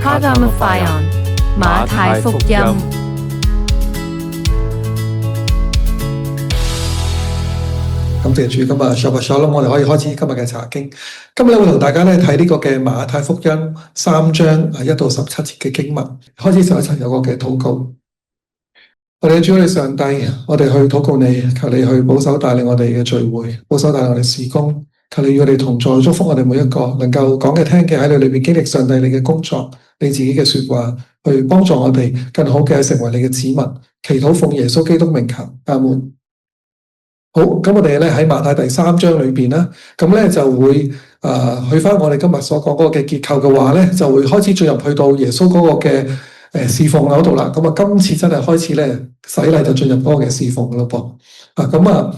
Pagamayon 馬太福音。感謝主，今日 Shabbat Shalom，我哋可以開始今日嘅查經。今日會同大家咧睇呢個嘅馬太福音3章1到17節嘅經文。開始就一齊有個嘅禱告。我哋主，我哋上帝，我哋去禱告你，求你去保守帶領我哋嘅聚會，保守帶領我哋事工。求你與我哋同在，祝福我哋每一個能夠講嘅聽嘅喺你裏面經歷上帝你嘅工作，你自己嘅說話，去幫助我哋更好嘅成為你嘅子民。祈禱奉耶穌基督名求，阿門。好，咁我哋咧喺馬太第3章裏邊啦，咁咧就會去翻我哋今日所講嗰個嘅結構嘅話咧，就會開始進入去到耶穌嗰個嘅侍奉嗰度啦。咁啊，今次真係開始咧洗禮就進入嗰個嘅侍奉噶咯噃。咁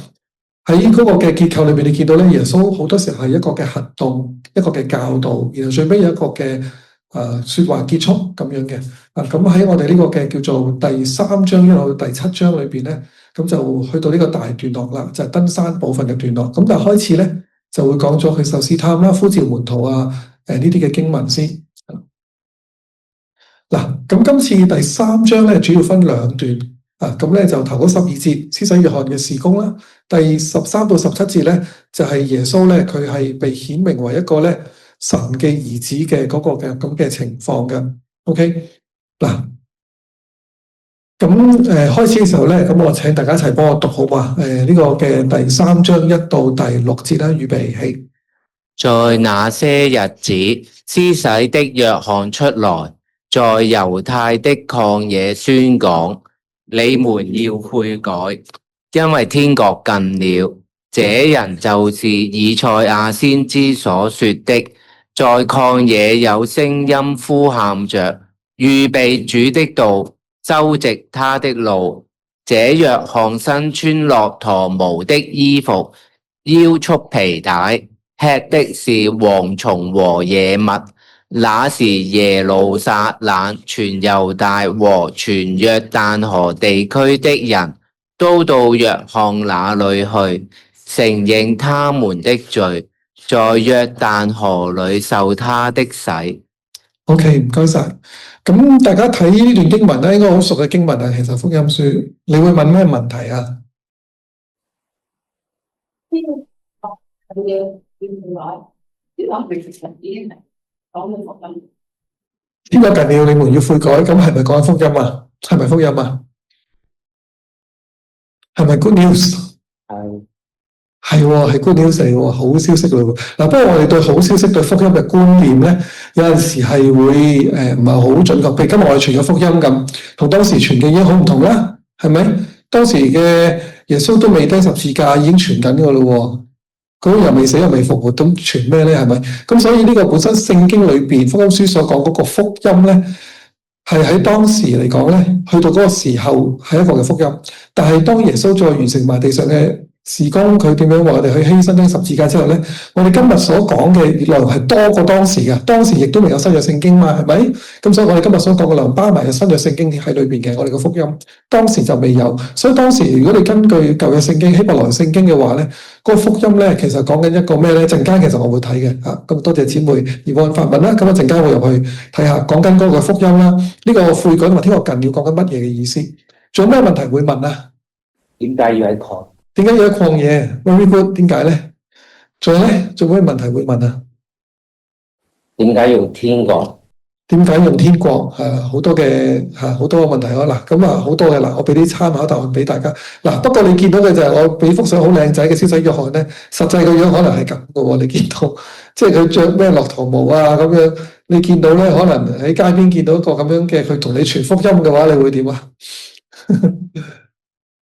喺嗰個嘅結構裏邊，你見到咧耶穌好多時候係一個嘅行動，一個嘅教導，然後最尾有一個嘅說話結束咁樣嘅。咁喺我哋呢個嘅叫做第3章一路到第7章裏邊咧，咁就去到呢個大段落啦，就係登山部分嘅段落。咁但係開始咧就會講咗佢受試探啦、呼召門徒啊、呢啲嘅經文先。嗱，咁今次第3章咧主要分兩段。咁咧就頭嗰12節施洗約翰嘅事工啦，第13到17節咧就係耶穌咧佢係被顯明為一個咧神嘅兒子嘅嗰個嘅咁嘅情況嘅。OK， 嗱，咁開始嘅時候咧，咁我請大家一齊幫我讀好嘛？呢個嘅第3章1到第6節啦，預備起。在那些日子，施洗的約翰出來，在猶太的曠野宣講。你們要悔改，因為天國近了。這人就是以賽亞先知所說的，在曠野有聲音呼喊着，預備主的道，修直他的路。這約翰身穿駱駝毛的衣服，腰束皮帶，吃的是蝗蟲和野蜜。那時耶路撒冷、全猶大和全約旦河地區的人都到約翰那裏去，承認他們的罪，在約旦河裏受他的洗。OK， 唔該晒。咁大家睇呢段經文咧，應該好熟嘅經文啊。其實福音書，你會問咩問題啊？天國近了，你們要悔改，咁係咪講福音啊？係咪福音啊？係咪 good news？ 係 good news 嚟喎，好消息嚟喎。嗱，不過我哋對好消息、對福音嘅觀念咧，有陣時係會唔係好準確。譬如今日我哋傳咗福音咁，同當時傳嘅已經好唔同啦，係咪？當時嘅耶穌都未釘十字架，已經傳緊㗎咯。佢又未死又未復活，咁傳咩咧？係咪？咁所以呢個本身聖經裏邊福音書所講嗰個福音咧，係喺當時嚟講咧，去到嗰個時候係一個嘅福音。但係當耶穌再完成埋地上嘅事工，佢點樣話我哋去犧牲釘十字架之後咧，我哋今日所講嘅內容係多過當時嘅。當時亦都未有新約聖經嘛，係咪？咁所以我哋今日所講嘅內容包埋有新約聖經喺裏邊嘅，我哋嘅福音當時就未有。所以當時如果你根據舊約聖經希伯來聖經嘅話咧，嗰個福音咧其實講緊一個咩咧？陣間其實我會睇嘅嚇。咁多謝姊妹而按法文啦。咁一陣間會入去睇下講緊嗰個福音啦。呢個悔改同埋天國近了講緊乜嘢嘅意思？仲有咩問題會問啊？點解要喺曠？點解要喺曠野 ？Very good， 點解咧？仲有咧？仲有咩問題會問啊？點解用天國？點解用天國？好多嘅好多個問題咯。嗱，咁好多嘅嗱，我俾啲參考答案俾大家。嗱，不過你見到嘅就係我俾幅相好靚仔嘅施洗約翰咧，實際個樣可能係咁嘅喎。你見到即係佢着咩駱駝毛啊咁樣，你見到咧可能喺街邊見到一個咁樣嘅，佢同你傳福音嘅話，你會點啊？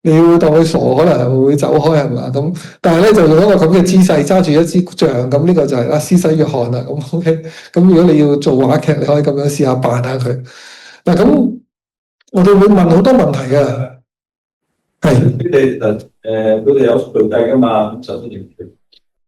你要當佢傻，可能係會走開係嘛咁，但係咧就用一個咁嘅姿勢揸住一支杖，咁呢個就係施洗約翰啦。咁 OK， 咁如果你要做話劇，你可以咁樣試下扮下佢。嗱，咁我哋會問好多問題嘅，係佢哋有贖罪祭噶嘛？咁首先認罪，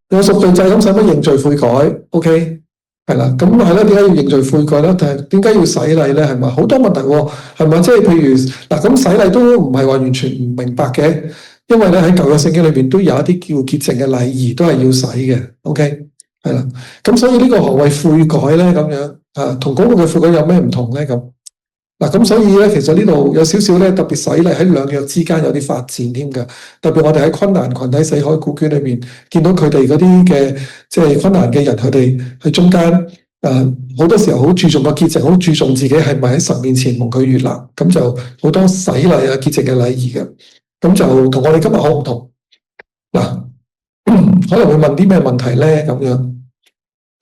有贖罪祭，咁使乜認罪悔改 ？OK。係啦，咁係啦，點解要認罪悔改咧？但係點解要洗禮咧？係咪好多問題喎？係咪即係譬如嗱，咁洗禮都唔係話完全唔明白嘅，因為咧喺舊約聖經裏邊都有一啲叫潔淨嘅禮儀，都係要洗嘅。OK， 係啦，咁所以呢個何謂悔改咧？咁樣同嗰個嘅悔改有咩唔同咧？咁咁所以咧，其實呢度有少少咧特別洗禮喺兩約之間有啲發展添㗎。特別我哋喺昆蘭群體死海古卷裏邊見到佢哋嗰啲嘅即係昆蘭嘅人，佢哋喺中間好多時候好注重個潔淨，好注重自己係咪喺神面前蒙佢悅納，咁就好多洗禮啊潔淨嘅禮儀嘅。咁就同我哋今日好唔同。可能會問啲咩問題咧？咁樣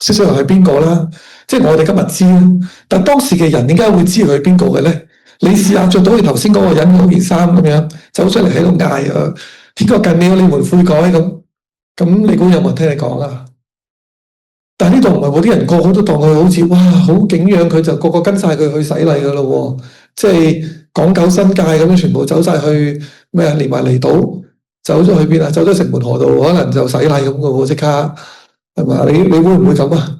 施洗約翰係邊個啦？即係我哋今日知啦，但當時嘅人點解會知佢係邊個嘅咧？你試下着到佢頭先嗰個人嗰件衫咁樣走出嚟喺度嗌啊！天國近了，你們悔改咁，你估有冇人聽你講啊？但係呢度唔係嗰啲人個個都當佢好似哇好景仰佢，就個個跟晒佢去洗禮噶咯喎！即係港九新界咁樣全部走晒去咩啊？連埋離島走咗去邊啊？走咗城門河道，可能就洗禮咁嘅喎，即刻係嘛？你會唔會咁啊？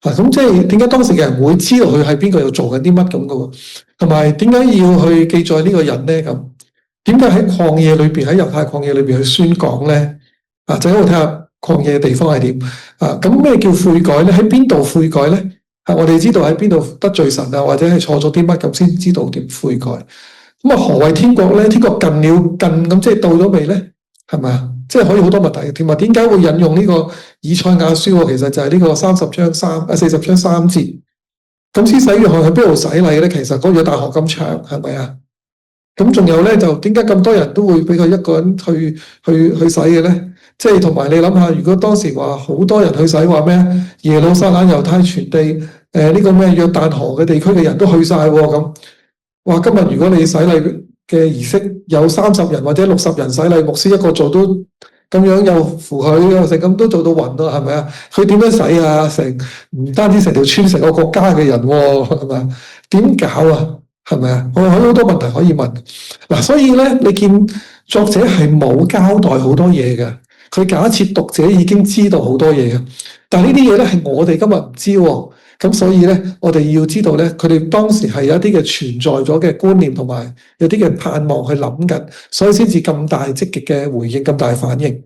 咁即係點解當時嘅人會知道佢係邊個又做緊啲乜咁嘅喎？同埋點解要去記載呢個人咧？咁點解喺曠野裏邊喺猶太曠野裏邊去宣講咧？就喺度睇下曠野嘅地方係點咁咩叫悔改咧？喺邊度悔改咧？我哋知道喺邊度得罪神啊，或者係錯咗啲乜咁先知道點悔改。咁何謂天國咧？天國近了近咁即係到咗未咧？係咪啊？即係可以好多問題嘅。同埋點解會引用呢個以賽亞書？其實就係呢個40章3節。咁施洗約翰喺邊度洗禮咧？其實嗰個約旦河咁長，係咪啊？咁仲有咧，就點解咁多人都會俾佢一個人去洗嘅咧？即係同埋你諗下，如果當時話好多人去洗，話咩耶路撒冷、猶太全地呢個咩約旦河嘅地區嘅人都去晒喎咁。哇！今日如果你洗禮嘅儀式有30人或者60人洗禮，牧師一個做都咁樣又扶佢又成咁都做到暈咯，係咪啊？佢點樣洗啊？成唔單止成條村成個國家嘅人喎，係咪啊？點搞啊？係咪啊？我有好多問題可以問。所以咧，你見作者係冇交代好多嘢嘅，佢假設讀者已經知道好多嘢嘅，但係呢啲嘢咧係我哋今日唔知喎。咁所以咧，我哋要知道咧，佢哋當時係有一啲嘅存在咗嘅觀念，同埋有啲嘅盼望去諗緊，所以先至咁大積極嘅回應，咁大反應。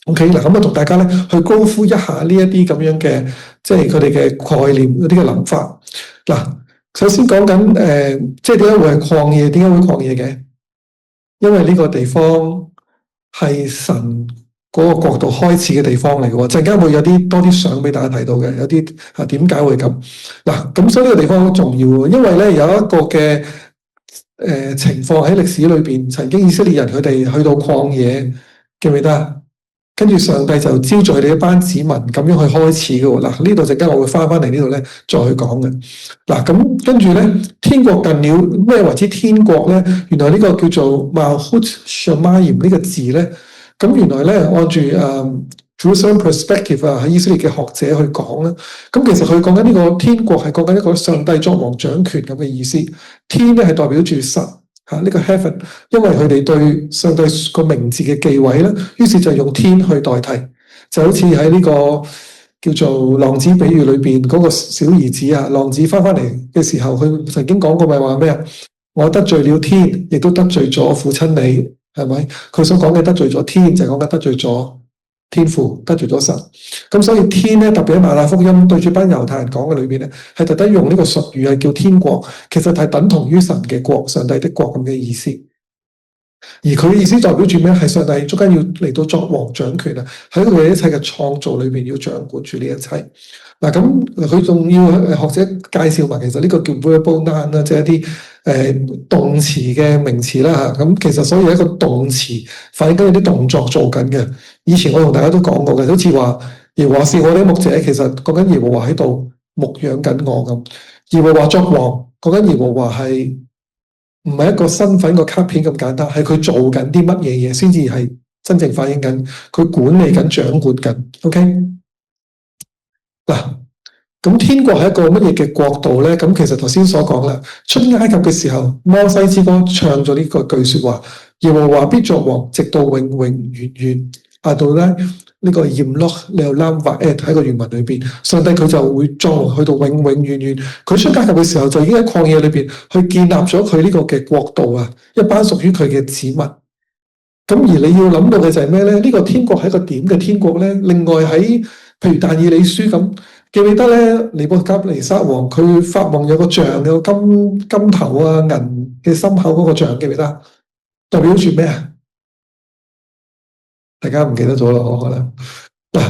OK， 嗱咁啊，同大家咧去高呼一下呢一啲咁樣嘅，即係佢哋嘅概念嗰啲嘅諗法。首先講緊即係點解會係曠野？點解會曠野嘅？因為呢個地方係神嗰個國度開始嘅地方嚟嘅喎，陣間會有啲多啲相俾大家睇到嘅，有啲點解會咁？咁所以呢個地方好重要喎，因為咧有一個嘅情況喺歷史裏邊，曾經以色列人佢哋去到曠野，記唔記得？跟住上帝就招聚佢哋一班子民咁樣去開始嘅喎。呢度陣間我會翻嚟呢度咧再去講嘅。咁跟住咧，天國近了，咩為之天國咧？原來呢個叫做 Malchut Shamayim 呢個字咧。咁原來咧，按住Jerusalem perspective 喺以色列嘅學者去講咧，咁其實佢講緊呢個天國係講緊一個上帝作王掌權咁嘅意思。天咧係代表住神呢個 heaven， 因為佢哋對上帝個名字嘅忌諱咧，於是就用天去代替，就好似喺呢個叫做浪子比喻裏邊嗰個小兒子浪子翻嚟嘅時候，佢曾經講過咪話咩啊？我得罪了天，亦都得罪咗父親你。係咪？佢所講嘅得罪咗天，就係講緊得罪咗天父，得罪咗神。咁所以天咧，特別喺馬太福音對住班猶太人講嘅裏邊咧，係特登用呢個術語係叫天國，其實係等同於神嘅國、上帝的國咁嘅意思。而佢嘅意思代表住咩？係上帝中間要嚟到作王掌權啊！喺佢哋一切嘅創造裏邊要掌管住呢一切。咁佢仲要學者介紹埋，其實呢個叫 verbal noun 啦，即係一啲動詞嘅名詞啦嚇。咁其實所以係一個動詞反映緊有啲動作做緊嘅。以前我同大家都講過嘅，好似話耶和華是我的牧者，其實講緊耶和華喺度牧養緊我咁。耶和華作王，講緊耶和華係唔係一個身份個卡片咁簡單，係佢做緊啲乜嘢嘢先至係真正反映緊佢管理緊、掌管緊。OK。咁天國係一個乜嘢嘅國度咧？咁其實頭先所講啦，出埃及嘅時候，摩西之歌唱咗呢個句說話：耶和華必作王，直到永永遠遠。到咧呢個 Yimloch Leolam Va'ed 喺個原文裏邊，上帝佢就會作王去到永永遠遠。佢出埃及嘅時候就已經喺曠野裏邊去建立咗佢呢個嘅國度啊，一班屬於佢嘅子民。咁而你要諗到嘅就係咩咧？呢個天國係一個點嘅天國咧？另外喺譬如但以理書咁，記唔記得咧？尼布甲尼撒王佢發夢有個像，有個金頭啊銀嘅心口嗰個像，記唔記得？代表住咩啊？大家唔記得咗咯，可能嗱，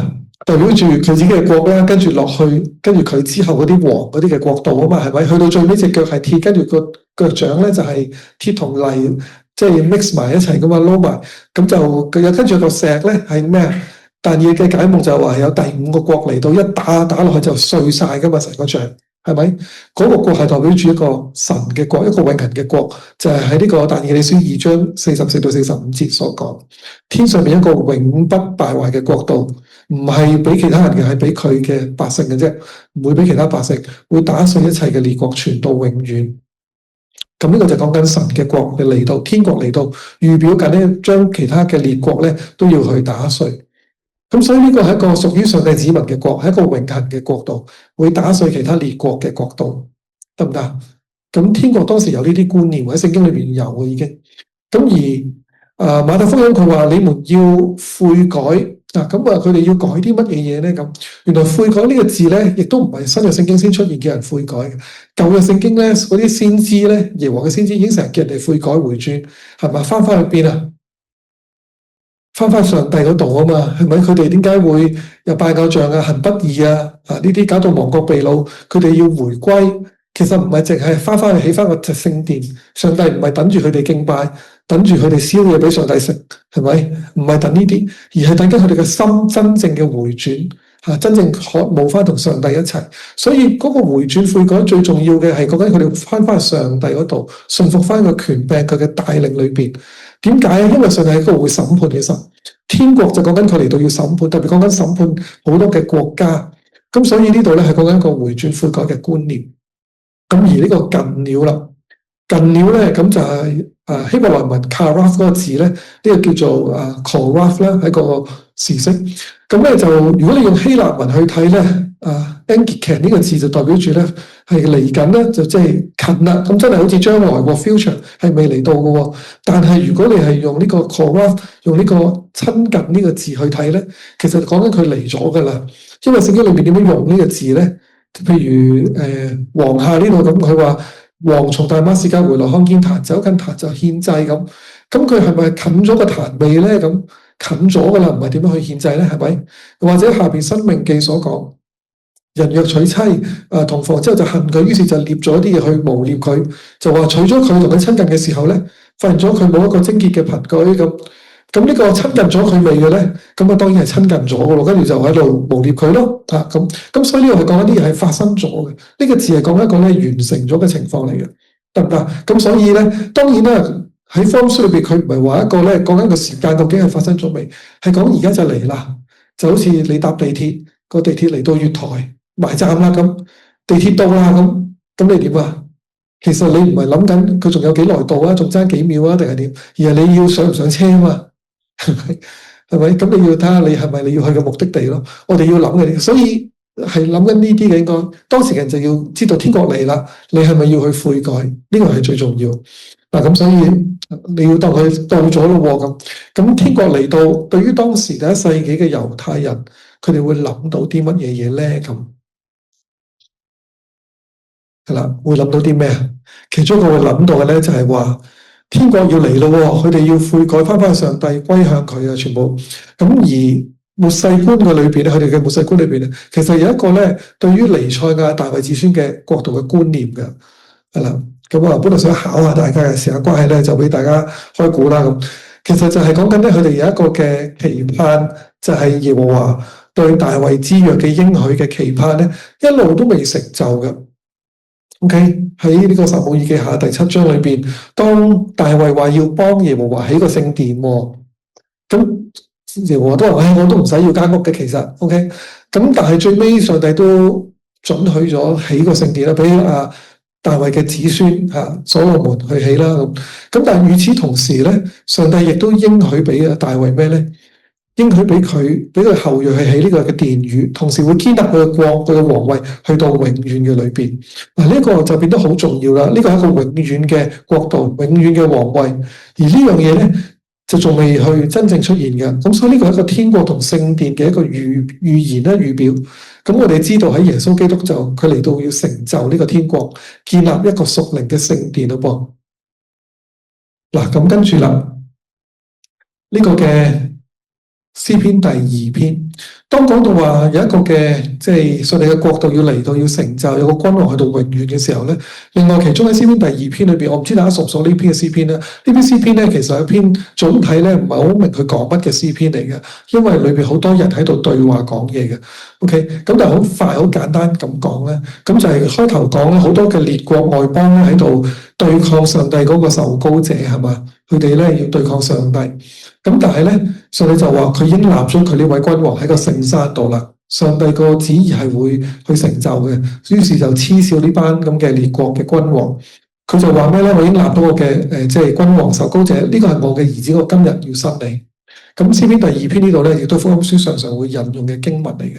代表住佢自己嘅國啦，跟住落去，跟住佢之後嗰啲王嗰啲嘅國度啊嘛，係咪？去到最尾隻腳係鐵，跟住個腳掌咧就係鐵同泥，即係 mix 埋一齊噶嘛，撈埋，咁就佢有跟住個石咧係咩啊？但嘢嘅解夢就話係有第5個國嚟到，一打落去就碎晒噶嘛，成個像係咪？嗰個國係代表住一個神嘅國，一個永恆嘅國，就係喺呢個但以理書2章44到45節所講，天上面一個永不敗壞嘅國度，唔係俾其他人嘅，係俾佢嘅百姓嘅啫，唔會俾其他百姓，會打碎一切嘅列國，傳到永遠。咁呢個就講緊神嘅國嘅嚟到，天國嚟到，預表緊咧將其他嘅列國咧都要去打碎。咁所以呢個係一個屬於上帝子民嘅國，係一個永恆嘅國度，會打碎其他列國嘅國度，得唔得？咁天國當時有呢啲觀念，喺聖經裏邊有嘅已經。咁而馬太福音佢話你們要悔改。咁佢哋要改啲乜嘢嘢咧？咁原來悔改呢個字咧，亦都唔係新約聖經先出現叫人悔改嘅。舊約聖經咧，嗰啲先知咧，耶和華嘅先知已經成日叫人哋悔改回轉，係咪？翻去邊啊？翻上帝嗰度啊嘛，係咪？佢哋點解會又拜偶像啊、行不義啊？呢啲搞到亡國被擄，佢哋要回歸。其實唔係淨係翻去起翻個聖殿，上帝唔係等住佢哋敬拜，等住佢哋燒嘢俾上帝食，係咪？唔係等呢啲，而係等緊佢哋嘅心真正嘅回轉，真正渴慕翻同上帝一齊。所以嗰個回轉悔改最重要嘅係講緊佢哋翻去上帝嗰度，順服翻個權柄佢嘅帶領裏邊。點解啊？因為上帝喺嗰度會審判嘅神，天國就講緊佢嚟到要審判，特別講緊審判好多嘅國家。咁所以呢度咧係講緊一個回轉悔改嘅觀念。咁而呢個近了啦，近了咧咁就係希伯來文 karaf 嗰個字咧，呢個叫做koraf 啦，係個時式。咁咧就如果你用希臘文去睇咧，angikan 呢個字就代表住咧係嚟緊咧，就即係近啦。咁真係好似將來喎 future 係未嚟到嘅喎。但係如果你係用呢個 koraf，用呢個親近呢個字去睇咧，其實講緊佢嚟咗噶啦。因為聖經裏面點樣用呢個字咧？譬如王下呢度咁，佢話王從大馬士革回來，看見壇走近壇就獻祭咁。咁佢係咪近咗個壇未咧？咁近咗噶啦，唔係點樣去獻祭咧？係咪？或者下邊申命記所講，人若娶妻同房之後就恨佢，於是就捏咗啲嘢去誣衊佢，就話娶咗佢同佢親近嘅時候咧，發現咗佢冇一個貞潔嘅憑據咁。咁呢個親近咗佢未嘅咧？咁當然係親近咗嘅咯，跟住就喺度誣衊佢咯。咁所以呢個係講緊啲嘢係發生咗嘅。呢個字係講一個咧完成咗嘅情況嚟嘅，得唔得？咁所以咧，當然啦，喺福音書裏邊佢唔係話一個咧講緊個時間究竟係發生咗未，係講而家就嚟啦。就好似你搭地鐵，個地鐵嚟到月台埋站啦，咁地鐵到啦，咁你點啊？其實你唔係諗緊佢仲有幾耐到啊，仲爭幾秒啊，定係點？而係你要上唔上車啊嘛？係咪？咁你要睇下你係咪你要去嘅目的地咯？我哋要諗嘅，所以係諗緊呢啲嘅。應該當時人就要知道天國嚟啦，你係咪要去悔改？呢個係最重要。咁所以你要當佢到咗咯。咁天國嚟到，對於當時第1世紀嘅猶太人，佢哋會諗到啲乜嘢嘢咧？咁係啦，會諗到啲咩啊？其中一個會諗到嘅咧，就係話。天國要嚟咯，佢哋要悔改翻上帝，歸向佢啊！全部咁而末世觀嘅裏邊咧，佢哋嘅末世觀裏邊咧，其實有一個咧，對於彌賽亞大衛子孫嘅國度嘅觀念嘅，係啦。咁我本來想考下大家嘅時間關係咧，就俾大家開估啦。咁其實就係講緊咧，佢哋有一個嘅期盼，就係耶和華對大衛之約嘅應許嘅期盼咧，一路都未成就嘅。OK， 喺呢個撒母耳記下第7章裏邊，當大衛話要幫耶和華起個聖殿，咁耶和華都話：我都唔使要間屋嘅，其實 OK。咁但係最尾上帝都准許咗起個聖殿啦，俾大衛嘅子孫所羅門去起啦。咁但係與此同時咧，上帝亦都應許俾大衛咩咧？應許俾佢後裔去起呢個嘅殿宇，同時會建立佢嘅國，佢嘅皇位去到永遠嘅裏邊。呢個就變得好重要啦。呢個係一個永遠嘅國度，永遠嘅皇位。而呢樣嘢咧，就仲未去真正出現嘅。咁所以呢個係一個天國同聖殿嘅一個預言啦、預表。咁我哋知道喺耶穌基督就佢嚟到要成就呢個天國，建立一個屬靈嘅聖殿咯噃。嗱，咁跟住啦，呢個嘅詩篇第2篇，當講到話有一個嘅即係上帝嘅國度要嚟到要成就，有個君王去到永遠嘅時候咧，另外其中喺詩篇第2篇裏邊，我唔知大家熟唔熟呢篇嘅詩篇咧？呢篇詩篇咧其實係一篇總體咧唔係好明佢講乜嘅詩篇嚟嘅，因為裏邊好多人喺度對話講嘢嘅。OK， 咁但係好快好簡單咁講咧，咁就係開頭講咧好多嘅列國外邦咧喺度對抗上帝嗰個受膏者係嘛？佢哋咧要對抗上帝。咁但係咧，上帝就話佢已經立咗佢呢位君王喺個聖山度啦。上帝個旨意係會去成就嘅，於是就嗤笑呢班咁嘅列國嘅君王。佢就話咩咧？我已經立到我嘅即係君王受膏者，呢個係我嘅兒子，我今日要生你。咁詩篇第2篇呢度咧，亦都福音書常常會引用嘅經文嚟嘅。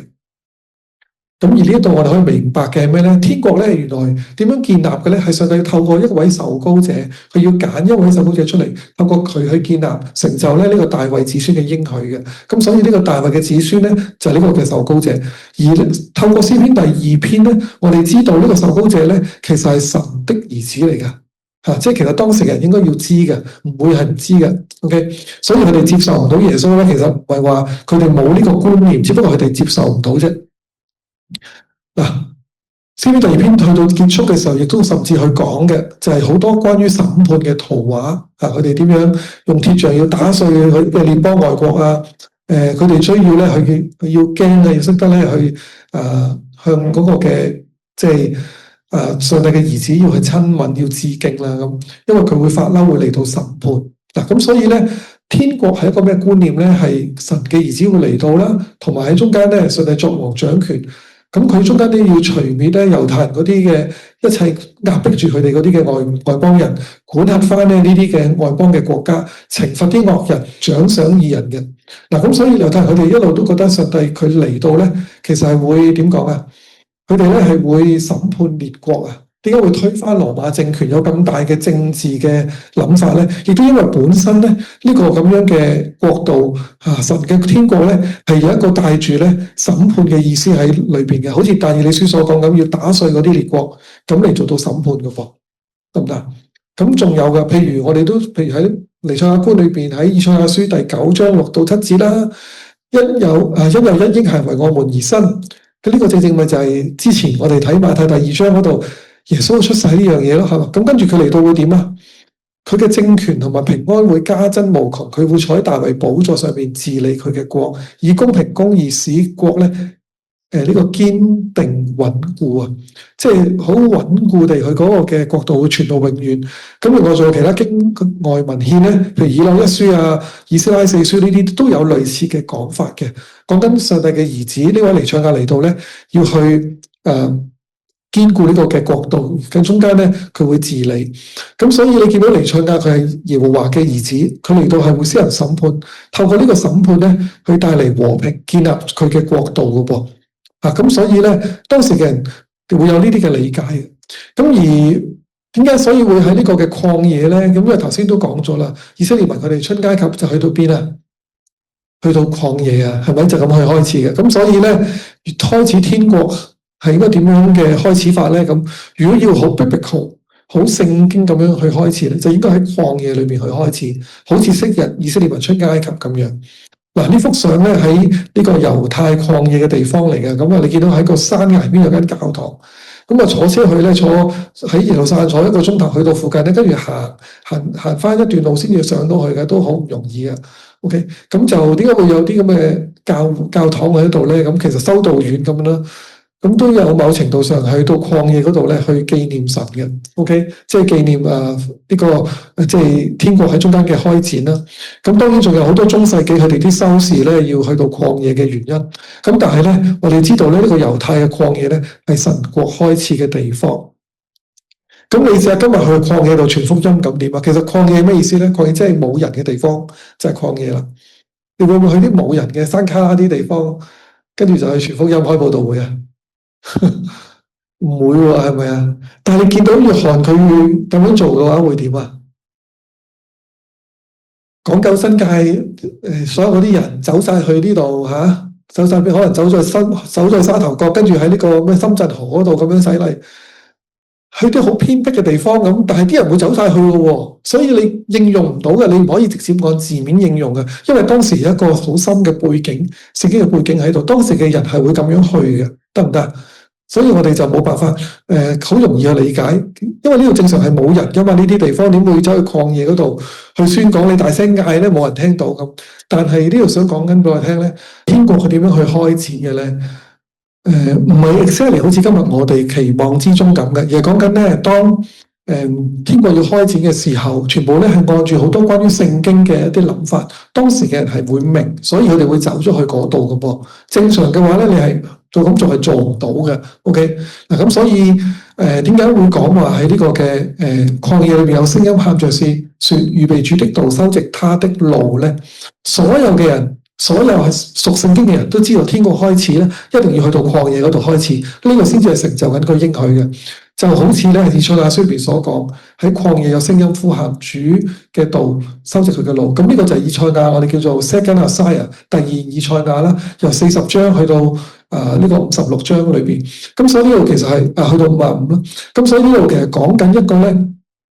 咁而呢一度我哋可以明白嘅係咩咧？天國咧原來點樣建立嘅咧？係上帝透過一位受膏者，佢要揀一位受膏者出嚟，透過佢去建立成就咧呢個大衛子孫嘅應許嘅。咁所以呢個大衛嘅子孫咧就係呢個嘅受膏者。而透過詩篇第2篇咧，我哋知道呢個受膏者咧其實係神的兒子嚟噶。即係其實當時人應該要知嘅，唔會係唔知嘅。OK， 所以佢哋接受唔到耶穌咧，其實唔係話佢哋冇呢個觀念，只不過佢哋接受唔到啫。嗱，詩篇第2篇去到結束嘅時候，亦都甚至去講嘅就係好多關於審判嘅圖畫。佢哋點樣用鐵杖要打碎佢嘅列邦外國啊？佢哋需要咧，佢要驚啊，要識得咧去向嗰個嘅即係上帝嘅兒子要去親吻，要致敬啦咁，因為佢會發嬲，會嚟到審判。嗱，咁所以咧，天國係一個咩觀念咧？係神嘅兒子會嚟到啦，同埋喺中間咧，上帝作王掌權。咁佢中間都要除滅咧猶太人嗰啲嘅一切壓迫住佢哋嗰啲嘅外邦人，管轄翻咧呢啲嘅外邦嘅國家，懲罰啲惡人，獎賞義人嘅。嗱，咁所以猶太人佢哋一路都覺得上帝佢嚟到咧，其實係會點講啊？佢哋咧係會審判列國啊？點解會推翻羅馬政權？有咁大嘅政治嘅諗法咧？亦都因為本身咧呢個咁樣嘅國度神嘅天國咧係有一個帶住咧審判嘅意思喺裏邊嘅，好似但以理書所講咁，要打碎嗰啲列國，咁嚟做到審判嘅噃，得唔得？咁仲有嘅，譬如我哋都譬如喺彌賽亞觀裏邊，喺以賽亞書第9章6到7節啦，因有一嬰孩為我們而生。咁呢個正正咪就係之前我哋睇馬太第2章嗰度。耶穌出世呢樣嘢咯，係嘛？咁跟住佢嚟到會點啊？佢嘅政權同埋平安會加增無窮，佢會坐喺大衛寶座上面治理佢嘅國，以公平公義使國咧呢個堅定穩固啊！即係好穩固地，佢嗰個嘅國度會傳到永遠。咁另外仲有其他經外文獻咧，譬如以諾一書啊、以斯拉4書呢啲都有類似嘅講法嘅，講緊上帝嘅兒子呢位彌賽亞嚟到咧，要去堅固呢個嘅國度，喺中間咧佢會治理。咁所以你見到彌賽亞佢係耶和華嘅兒子，佢嚟到係會施行審判，透過呢個審判咧去帶嚟和平，建立佢嘅國度噶噃。咁所以咧當時嘅人會有呢啲嘅理解。咁而點解所以會喺呢個嘅曠野咧？咁因為頭先都講咗啦，以色列民佢哋出埃及就去到邊啊？去到曠野啊，係咪就咁去開始嘅？咁所以咧越開始天國係應該點樣嘅開始法咧？咁如果要好 biblical、好聖經咁樣去開始咧，就應該喺曠野裏邊去開始，好似昔日以色列民出埃及咁樣。嗱，呢幅相咧喺呢個猶太曠野嘅地方嚟嘅。咁啊，你見到喺個山崖邊有間教堂，咁啊坐車去咧，坐喺耶路撒冷坐1個鐘頭去到附近咧，跟住行翻一段路先至上到去嘅，都好唔容易啊。OK， 咁就點解會有啲咁嘅教堂喺度咧？咁其實修道院咁樣啦。咁都有某程度上去到曠野嗰度咧，去紀念神嘅 ，OK， 即係紀念呢個即係天國喺中間嘅開展啦。咁當然仲有好多中世紀佢哋啲修士咧要去到曠野嘅原因。咁但係咧，我哋知道咧呢個猶太嘅曠野咧係神國開始嘅地方。咁你試下今日去曠野度傳福音咁點啊？其實曠野咩意思咧？曠野即係冇人嘅地方就係曠野啦。你會唔會去啲冇人嘅山卡啲地方，跟住就去傳福音開佈道會啊？唔會喎，係咪啊？但係你見到約翰佢會咁樣做嘅話，會點啊？港九新界所有嗰啲人走晒去呢度吓，走晒邊，可能走在沙頭角，跟住喺呢個咩深圳河嗰度咁樣洗禮，去啲好偏僻嘅地方咁，但係啲人會走晒去嘅喎，所以你應用唔到嘅，你唔可以直接按字面應用嘅，因為當時有一個好深嘅背景，聖經嘅背景喺度，當時嘅人係會咁樣去嘅，得唔得？所以我哋就冇辦法好容易去理解，因為呢度正常係冇人噶嘛，呢啲地方點會走去曠野嗰度去宣講？你大聲嗌咧，冇人聽到咁。但係呢度想講緊俾我聽咧，天國佢點樣去開展嘅咧？唔係 exactly 好似今日我哋期望之中咁嘅，而係講緊咧，當天國要開展嘅時候，全部咧係按住好多關於聖經嘅一啲諗法，當時嘅人係會明，所以佢哋會走咗去嗰度嘅噃。正常嘅話咧，你係做咁做係做唔到嘅。OK 嗱，咁所以點解會講話喺呢個嘅曠野裏邊有聲音喊着說預備主的道，修直他的路咧？所有嘅人，所有係屬聖經嘅人都知道，天國開始咧，一定要去到曠野嗰度開始，呢個先至係成就緊個應許嘅。就好似咧，以賽亞書裏邊所講，喺曠野有聲音呼喊主嘅道，修直佢嘅路。咁呢個就係以賽亞，我哋叫做 Second Isaiah 第二以賽亞啦，由40章去到呢個56章裏邊。咁所以呢度其實係去到55啦。咁所以呢度其實講緊一個咧，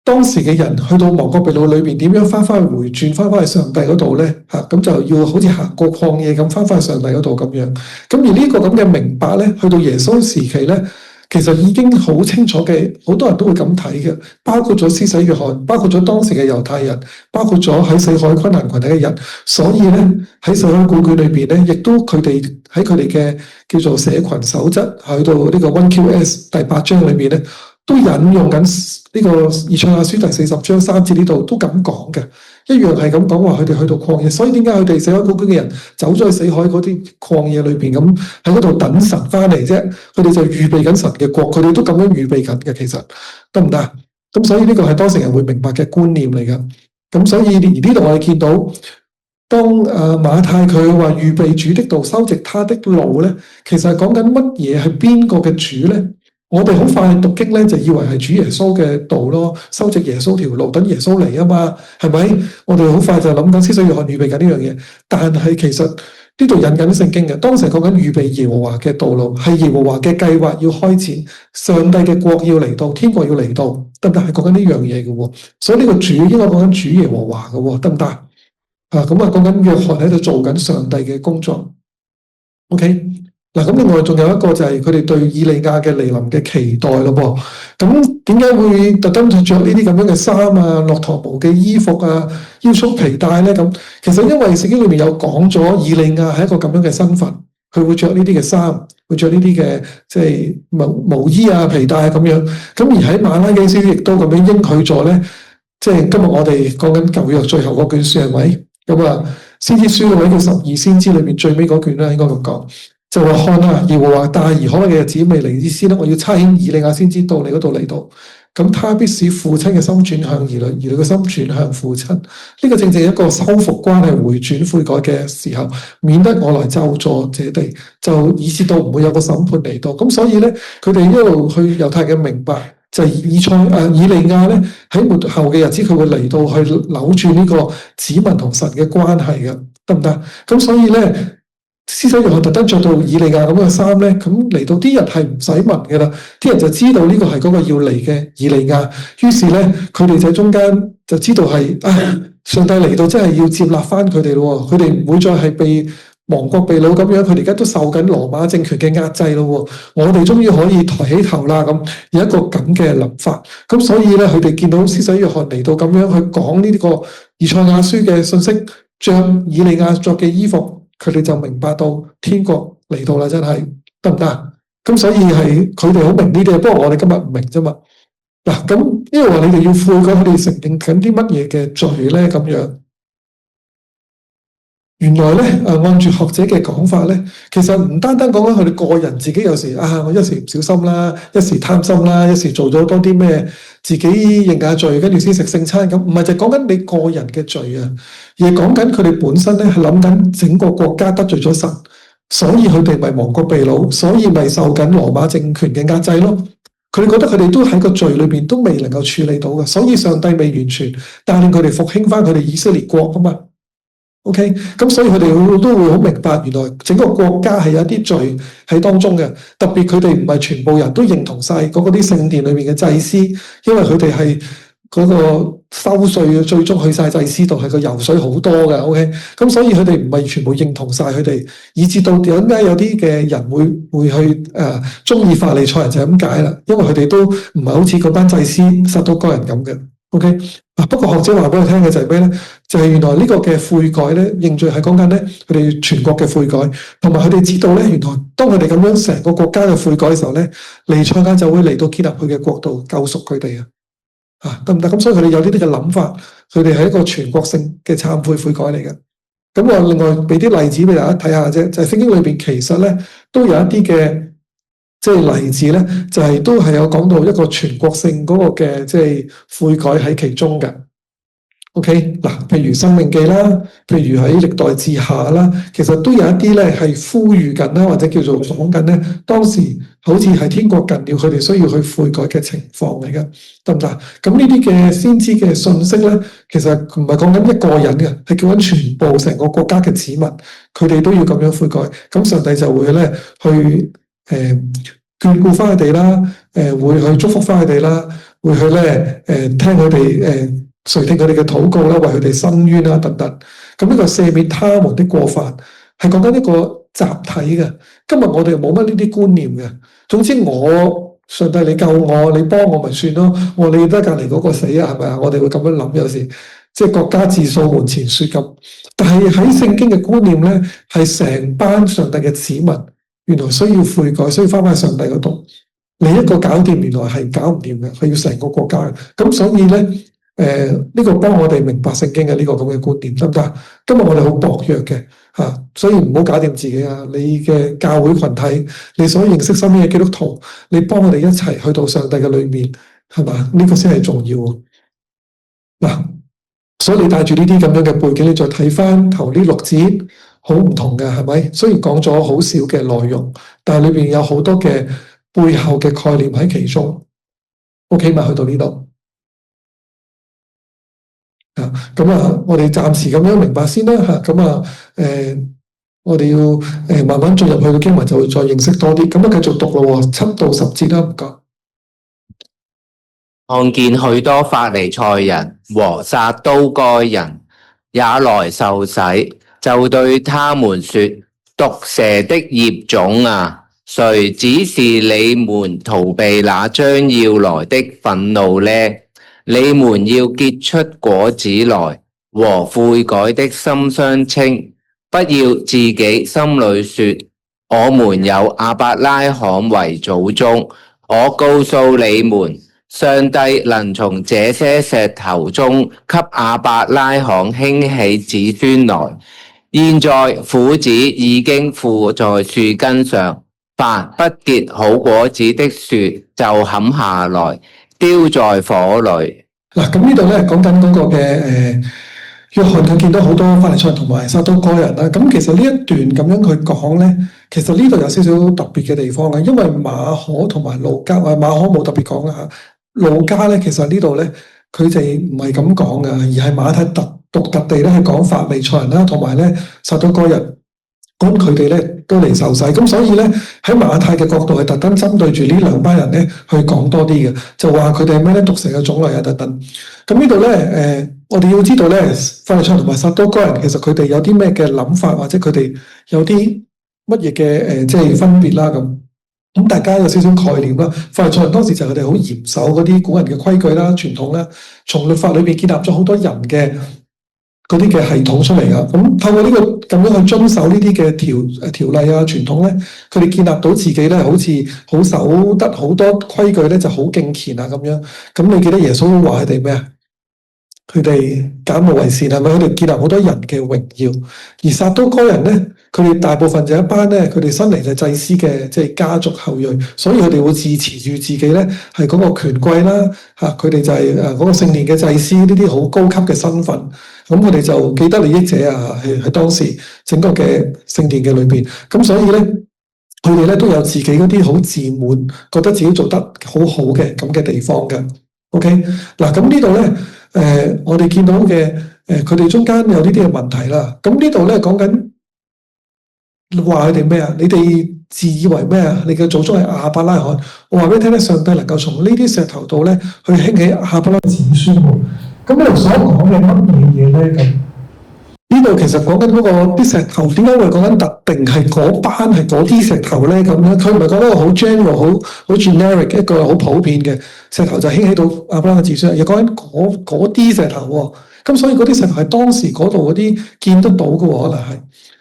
當時嘅人去到亡國被擄裏邊，點樣翻去回轉，翻去上帝嗰度咧？咁就要好似行過曠野咁，翻去上帝嗰度咁樣。咁而呢個咁嘅明白咧，去到耶穌時期咧，其實已經好清楚嘅，好多人都會咁睇嘅，包括咗施洗約翰，包括咗當時嘅猶太人，包括咗喺死海昆蘭群體嘅人。所以咧，喺死海古卷裏邊咧，亦都佢哋喺佢哋嘅叫做社群守則，去到呢個 1QS 第8章裏邊咧，都引用緊呢個以賽亞書第40章3節呢度都咁講嘅，一樣係咁講話佢哋去到曠野。所以點解佢哋死海古卷嘅人走咗去死海嗰啲曠野裏邊咁喺嗰度等神翻嚟啫？佢哋就預備緊神嘅國，佢哋都咁樣預備緊嘅，其實得唔得？咁所以呢個係當時人會明白嘅觀念嚟噶。咁所以而呢度我哋見到，當馬太佢話預備主的道，修直他的路咧，其實係講緊乜嘢？係邊個嘅主咧？我哋好快讀經咧，就以為係主耶穌嘅道咯，修直耶穌條路，等耶穌嚟啊嘛，係咪？我哋好快就諗緊施洗約翰預備緊呢樣嘢，但係其實呢度引緊聖經嘅，當時講緊預備耶和華嘅道路，係耶和華嘅計劃要開展，上帝嘅國要嚟到，天國要嚟到，得唔得？係講緊呢樣嘢嘅喎，所以呢個主應該講緊主耶和華嘅喎，得唔得？咁講緊約翰喺度做緊上帝嘅工作。OK。嗱，咁另外仲有一個就係佢哋對以利亞嘅嚟臨嘅期待咯噃。咁點解會特登着呢啲咁樣嘅衫啊、駱駝毛嘅衣服啊、腰束皮帶咧？咁其實因為聖經裏面有講咗以利亞係一個咁樣嘅身份，佢會着呢啲嘅衫，會着呢啲嘅即係毛衣啊、皮帶啊咁樣。咁而喺馬拉基書亦都咁樣應許咗咧，即係今日我哋講緊舊約最後嗰卷書係咪？咁啊，先知書嗰位叫12先知裏面最尾嗰卷啦，應該咁講。就話看啊，耶和華大而可畏嘅日子未嚟之先咧，我要差遣以利亞先知到你嗰度嚟到，咁他必使父親嘅心轉向兒女，兒女嘅心轉向父親。呢個正正係一個修復關係、回轉悔改嘅時候，免得我來咒詛這地，就以致到唔會有個審判嚟到。咁所以咧，佢哋一路去猶太人嘅明白，就係以利亞咧喺末後嘅日子，佢會嚟到去扭轉呢個子民同神嘅關係嘅，得唔得？咁所以咧。施洗約翰特登着到以利亞咁嘅衫咧，咁嚟到啲人係唔使問嘅啦，啲人就知道呢個係嗰個要嚟嘅以利亞。於是咧，佢哋喺中間就知道係上帝嚟到，真係要接納翻佢哋咯。佢哋唔會再係被亡國被擄咁樣，佢哋而家都受緊羅馬政權嘅壓制咯。我哋終於可以抬起頭啦，咁有一個咁嘅諗法。咁所以咧，佢哋見到施洗約翰嚟到咁樣去講呢個以賽亞書嘅信息，着以利亞着嘅衣服。佢哋就明白到天國嚟到啦，真係得唔得？咁所以係佢哋好明呢啲，不過我哋今日唔明啫嘛。嗱，咁因為話你哋要悔改，佢哋承認緊啲乜嘢嘅罪咧？咁樣原來咧，按住學者嘅講法咧，其實唔單單講緊佢哋個人自己有時我一時唔小心啦，一時貪心啦，一時做咗多啲咩自己認下罪，跟住先食聖餐咁，唔係就講緊你個人嘅罪啊，而係講緊佢哋本身咧係諗緊整個國家得罪咗神，所以佢哋咪亡國被擄，所以咪受緊羅馬政權嘅壓制咯。佢哋覺得佢哋都喺個罪裏邊都未能夠處理到嘅，所以上帝未完全帶領佢哋復興翻佢哋以色列國啊嘛。OK， 咁所以佢哋都會好明白，原來整個國家係有一啲罪喺當中嘅。特別佢哋唔係全部人都認同晒嗰啲聖殿裏面嘅祭司，因為佢哋係嗰個收稅最終去晒祭司度，係個油水好多嘅。OK， 咁所以佢哋唔係全部認同晒佢哋，以至到點解有啲嘅人會去中意法利賽人就係咁解啦，因為佢哋都唔係好似嗰班祭司撒都該人咁嘅。OK， 不過學者話俾我聽嘅就係咩咧？就係原來呢個嘅悔改咧，認罪係講緊咧佢哋全國嘅悔改，同埋佢哋知道咧，原來當佢哋咁樣成個國家嘅悔改嘅時候咧，彌賽亞就會嚟到建立佢嘅國度，救贖佢哋啊，得唔得？咁所以佢哋有呢啲嘅諗法，佢哋係一個全國性嘅懺悔悔改嚟嘅。咁我另外俾啲例子俾大家睇下啫，就係聖經裏邊其實咧都有一啲嘅。即係例子咧，就係都係有講到一個全國性嗰個嘅即係悔改喺其中嘅。OK， 嗱，譬如申命記啦，譬如喺歷代志下啦，其實都有一啲咧係呼籲緊啦，或者叫做講緊咧，當時好似係天國近了，佢哋需要去悔改嘅情況嚟嘅，得唔得？咁呢啲嘅先知嘅信息咧，其實唔係講緊一個人嘅，係叫緊全部成個國家嘅子民，佢哋都要咁樣悔改，咁上帝就會咧去。眷顧翻佢哋啦，會去祝福翻佢哋啦，會去咧聽佢哋垂聽佢哋嘅禱告啦，為佢哋伸冤啦等等。咁呢個赦免他們的過犯係講緊一個集體嘅。今日我哋冇乜呢啲觀念嘅。總之上帝你救我，你幫我咪算咯。我理得隔離嗰個死啊，係咪啊？我哋會咁樣諗，有時即係國家自掃門前雪咁。但係喺聖經嘅觀念咧，係成班上帝嘅子民。原來需要悔改，需要翻返上帝嗰度。你一個搞掂，原來係搞唔掂嘅，佢要成個國家嘅。咁所以咧，呢個幫我哋明白聖經嘅呢個咁嘅觀念，得唔得？今日我哋好薄弱嘅嚇，所以唔好搞掂自己啊！你嘅教會群體，你所認識身邊嘅基督徒，你幫我哋一齊去到上帝嘅裏面，係嘛？呢個先係重要嗱。所以你帶住呢啲咁樣嘅背景，你再睇翻頭呢6節。好唔同嘅係咪？雖然講咗好少嘅內容，但係裏邊有好多嘅背後嘅概念喺其中。OK， 咪去到呢度啊？咁啊，我哋暫時咁樣明白先啦嚇。咁啊，我哋要慢慢進入去嘅經文，就會再認識多啲。咁啊，繼續讀咯，7到10節啦，唔該。看見許多法利賽人和撒都該人也來受洗。就對他們說：毒蛇的業種啊，誰指示你們逃避那將要來的憤怒呢？你們要結出果子來，和悔改的心相稱，不要自己心裏說：我們有亞伯拉罕為祖宗。我告訴你們，上帝能從這些石頭中給亞伯拉罕興起子孫來。現在斧子已經附在樹根上，凡不結好果子的樹就砍下來，丟在火裏。嗱，咁呢度咧講緊嗰個嘅約翰佢見到好多法利賽人同埋撒都該人啦。咁其實呢一段咁樣去講咧，其實呢度有少少特別嘅地方嘅，因為馬可同埋路加，馬可冇特別講啦嚇。路加咧，其實呢度咧佢哋唔係咁講嘅，而係馬太獨特地咧係講法利賽人啦，同埋咧撒都該人，咁佢哋咧都嚟受洗，咁所以咧喺馬太嘅角度係特登針對住呢兩班人咧去講多啲嘅，就話佢哋係咩咧毒蛇嘅種類啊等等。咁呢度咧我哋要知道咧法利賽人同埋撒都該人其實佢哋有啲咩嘅諗法，或者佢哋有啲乜嘢嘅即係分別啦咁。咁大家有少少概念啦。法利賽人當時就係佢哋好嚴守嗰啲古人嘅規矩啦、傳統啦，從律法裏邊建立咗好多人嘅嗰啲嘅系統出嚟噶。咁透過呢個咁樣去遵守呢啲嘅條例啊、傳統咧，佢哋建立到自己咧，好似好守得好多規矩咧，就好敬虔啊咁樣。咁你記得耶穌話佢哋咩啊？佢哋假冒為善係咪？佢哋建立好多人嘅榮耀。而撒都該人咧，佢哋大部分就一班咧，佢哋生嚟就祭司嘅即係家族後裔，所以佢哋會自持住自己咧係嗰個權貴啦嚇，佢哋就係嗰個聖殿嘅祭司，呢啲好高級嘅身份。咁佢哋就既得利益者啊，喺當時整個嘅聖殿嘅裏邊。咁所以咧，佢哋咧都有自己嗰啲好自滿，覺得自己做得好好嘅咁嘅地方嘅。OK， 嗱咁呢度咧。我哋見到嘅佢哋中間有呢啲嘅問題啦。咁呢度咧講緊話佢哋咩啊？你哋自以為咩啊？你嘅祖宗係亞伯拉罕，我話俾你聽咧，上帝能夠從呢啲石頭度咧去興起亞伯拉罕子孫喎。咁呢度所講嘅乜嘢嘢咧？咁呢度其實講緊嗰個啲石頭，點解會講緊特定係嗰班係嗰啲石頭咧？咁樣佢唔係講一個好 general、好 generic 一個好普遍嘅石頭就興起到亞伯拉罕子孫，而講緊嗰啲石頭喎。咁所以嗰啲石頭係當時嗰度嗰啲見得到嘅喎，可能係。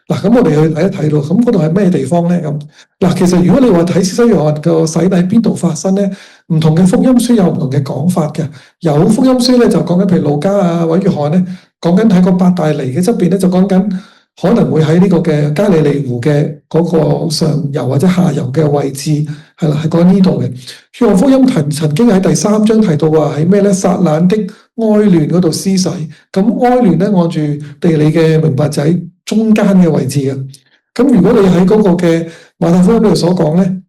嗱，咁我哋去睇一睇咯。咁嗰度係咩地方咧？咁嗱，其實如果你話睇施洗約翰個洗禮喺邊度發生咧，唔同嘅福音書有唔同嘅講法嘅。有福音書咧就講緊，譬如路加啊或者約翰咧，講緊喺個伯大尼嘅側邊咧，就講緊可能會喺呢個嘅加利利湖嘅嗰個上游或者下游嘅位置，係啦，係講呢度嘅。約翰福音曾經喺第3章提到話喺咩咧？撒冷的哀嫩嗰度施洗。咁哀嫩咧，按住地理嘅明白就喺中間嘅位置嘅。咁如果你喺嗰個嘅馬太福音呢度所講咧，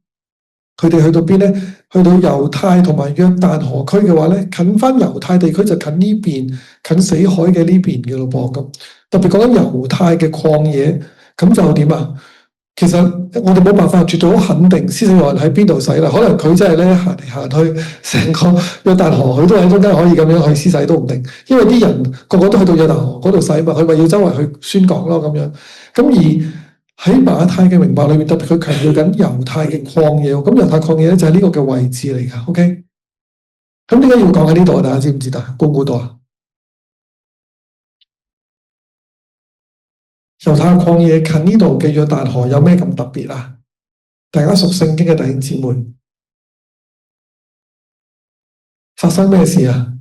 佢哋去到邊咧？去到猶太同埋約旦河區嘅話咧，近翻猶太地區就近呢邊，近死海嘅呢邊嘅咯噃。咁特別講緊猶太嘅曠野，咁就點啊？其實我哋冇辦法絕對好肯定施洗約翰喺邊度洗啦。可能佢真係咧行嚟行去，成個約旦河佢都喺中間可以咁樣去施洗都唔定，因為啲人個個都去到約旦河嗰度洗嘛，佢咪要周圍去宣講咯咁樣。咁而喺馬太嘅明白裏面，特別佢強調緊猶太嘅曠野，咁猶太曠野咧就係呢個嘅位置嚟噶。OK， 咁點解要講喺呢度啊？大家知唔知道？估唔估到啊？猶太曠野近呢度嘅約旦河有咩咁特別啊？大家熟聖經嘅弟兄姊妹，發生咩事啊？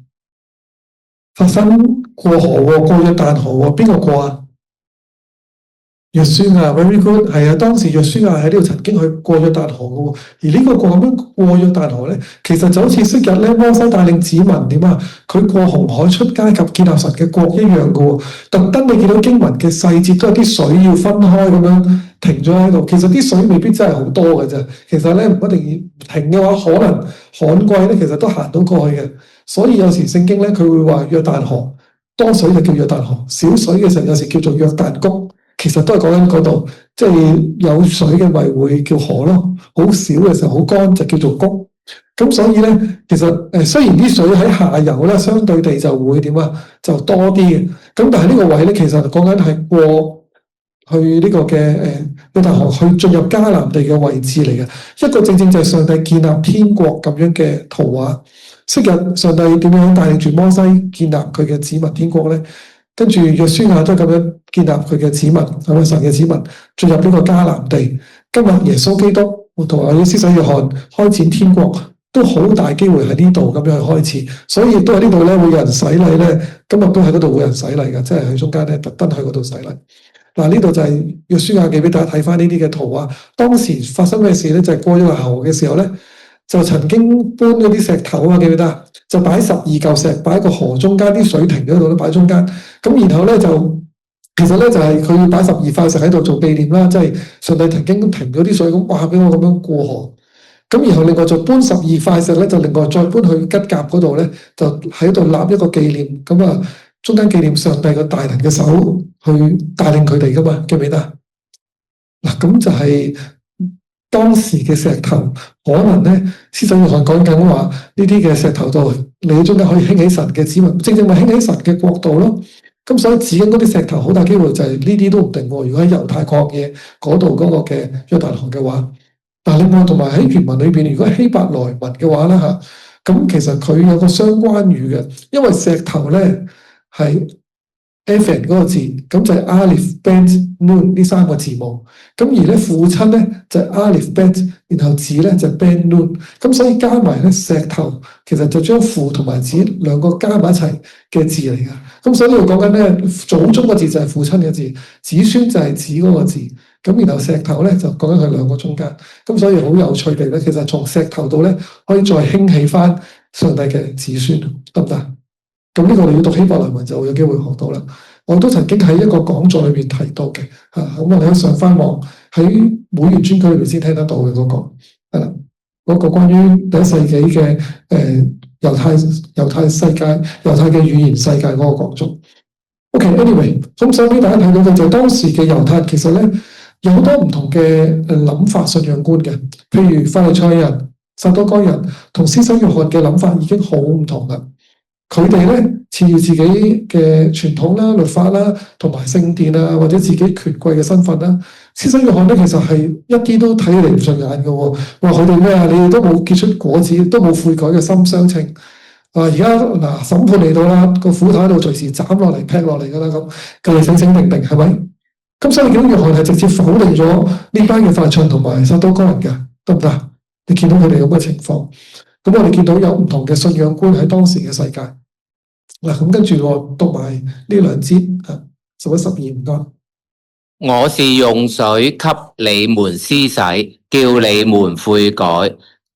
發生過河喎，過約旦河喎，邊個過啊？約書亞 very good， 係啊，當時約書亞喺呢度曾經去過約旦河嘅喎，而呢個咁樣過約旦河咧，其實就好似昔日咧摩西帶領子民點啊，佢過紅海出埃及建立神嘅國一樣嘅喎。特登你見到經文嘅細節都有啲水要分開咁樣停咗喺度，其實啲水未必真係好多嘅啫。其實咧唔一定要停嘅話，可能旱季咧其實都行到過去嘅。所以有時聖經咧佢會話約旦河多水就叫約旦河，少水嘅時候有時叫做約旦谷。其實都係講緊嗰度，即係有水嘅咪會叫河咯，好少嘅時候好乾就叫做谷。咁所以咧，其實雖然啲水喺下游咧，相對地就會點啊，就多啲嘅。咁但係呢個位咧，其實講緊係過去呢個嘅約旦河去進入迦南地嘅位置嚟嘅，一個正正就係上帝建立天國咁樣嘅圖畫。昔日上帝點樣帶領住摩西建立佢嘅子民天國咧？跟住約書亞都咁樣建立佢嘅子民，係咪神嘅子民進入呢個迦南地？今日耶穌基督同埋施洗約翰開展天國，都好大機會喺呢度咁樣去開始，所以亦都喺呢度咧會有人洗禮咧。今日都喺嗰度會有人洗禮嘅，即係喺中間咧特登去嗰度洗禮。嗱，呢度就係約書亞記俾大家睇翻呢啲嘅圖畫。當時發生咩事咧？就係過咗河嘅時候咧，就曾經搬嗰啲石頭啊，記唔記得？就擺12嚿石，擺喺個河中間，啲水停咗喺度都擺中間。咁然後咧就其實咧就係佢要擺12塊石喺度做紀念啦，即係上帝曾經停咗啲水咁，哇！俾我咁樣過河。咁然後另外就搬12塊石咧，就另外再搬去吉甲嗰度咧，就喺度立一個紀念。咁啊，中間紀念上帝個大能嘅手去帶領佢哋噶嘛，記唔記得？嗱，咁就係當時嘅石頭，可能咧施洗約翰講緊話呢啲嘅石頭度，你中間可以興起神嘅子民，正正咪興起神嘅國度咯。咁所以指緊嗰啲石頭，好大機會就係呢啲都唔定喎。如果喺猶太曠野嗰度嗰個嘅約旦河嘅話，但另外同埋喺原文裏邊，如果希伯來文嘅話咧嚇，咁其實佢有個相關語嘅，因為石頭咧係 Ephraim 嗰個字，咁就係 Aleph Bet Nun 呢3個字母。咁而咧父親咧就係 Aleph Bet， 然後子咧就係 Bet Nun。咁所以加埋咧石頭，其實就將父同埋子兩個加埋一齊嘅字嚟㗎。咁所以呢度講緊咧祖宗個字就係父親嘅字，子孫就係子嗰個字。咁然後石頭咧就講緊佢兩個中間。咁所以好有趣地咧，其實從石頭度咧可以再興起翻上帝嘅子孫，得唔得？咁呢個你要讀希伯來文就會有機會學到啦。我都曾經喺一個講座裏面提到嘅，咁我哋可以上翻網喺會員專區裏面先聽得到嘅嗰個，係啦，嗰個關於第一世紀嘅猶太世界、猶太嘅語言世界嗰個講座。OK，anyway，咁所以俾大家睇到嘅就係當時嘅猶太人其實咧有好多唔同嘅諗法、信仰觀嘅，譬如法利賽人、撒都該人同施洗約翰嘅諗法已經好唔同啦。佢哋咧恃住自己嘅傳統啦、律法啦，同埋聖殿啊，或者自己權貴嘅身份啦。施洗約翰咧其實係一啲都睇你唔順眼嘅喎，話佢哋咩啊？你哋都冇結出果子，都冇悔改嘅心相稱。而家嗱審判嚟到啦，個斧頭喺度隨時斬落嚟、劈落嚟噶啦，咁叫你醒醒定定，係咪？咁所以見到約翰係直接否定咗呢班嘅法利賽同埋撒都該人嘅，得唔得？你見到佢哋咁嘅情況，咁我哋見到有唔同嘅信仰觀喺當時嘅世界。嗱，咁跟住我讀埋呢兩節啊，11、12唔該。我是用水給你們施洗，叫你們悔改，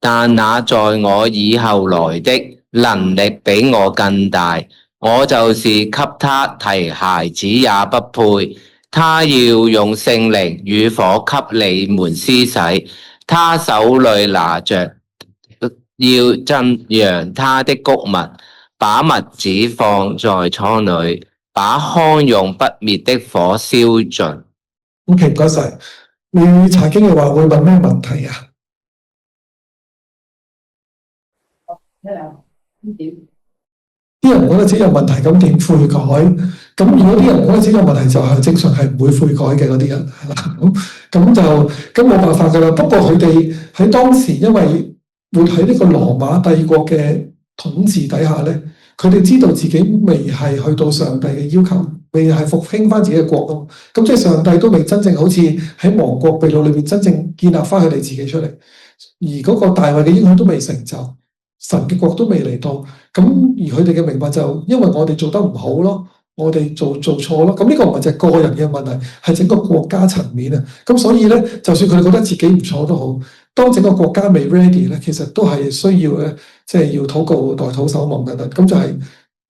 但那在我以後來的能力比我更大，我就是給他提孩子也不配。他要用聖靈與火給你們施洗，他手裏拿着要浸揚他的穀物，把麥子放在倉裏，把糠用不滅的火燒盡。OK，唔該晒。你查經嘅話會問咩問題啊？啲人覺得自己有問題，咁點悔改？咁如果啲人覺得自己有問題，就係正常係唔會悔改嘅嗰啲人，係啦。咁冇辦法噶啦。不過佢哋喺當時，因為活喺呢個羅馬帝國嘅統治底下咧，佢哋知道自己未係去到上帝嘅要求，未係復興翻自己嘅國咯。咁即係上帝都未真正好似喺亡國被擄裏邊真正建立翻佢哋自己出嚟，而嗰個大衛嘅應許都未成就。神嘅國都未嚟到，咁而佢哋嘅明白就因為我哋做得唔好咯，我哋做錯咯，咁呢個唔係就係個人嘅問題，係整個國家層面啊。咁所以咧，就算佢哋覺得自己唔錯都好，當整個國家未 ready 咧，其實都係需要咧，即係要禱告、代禱、守望等等。咁就係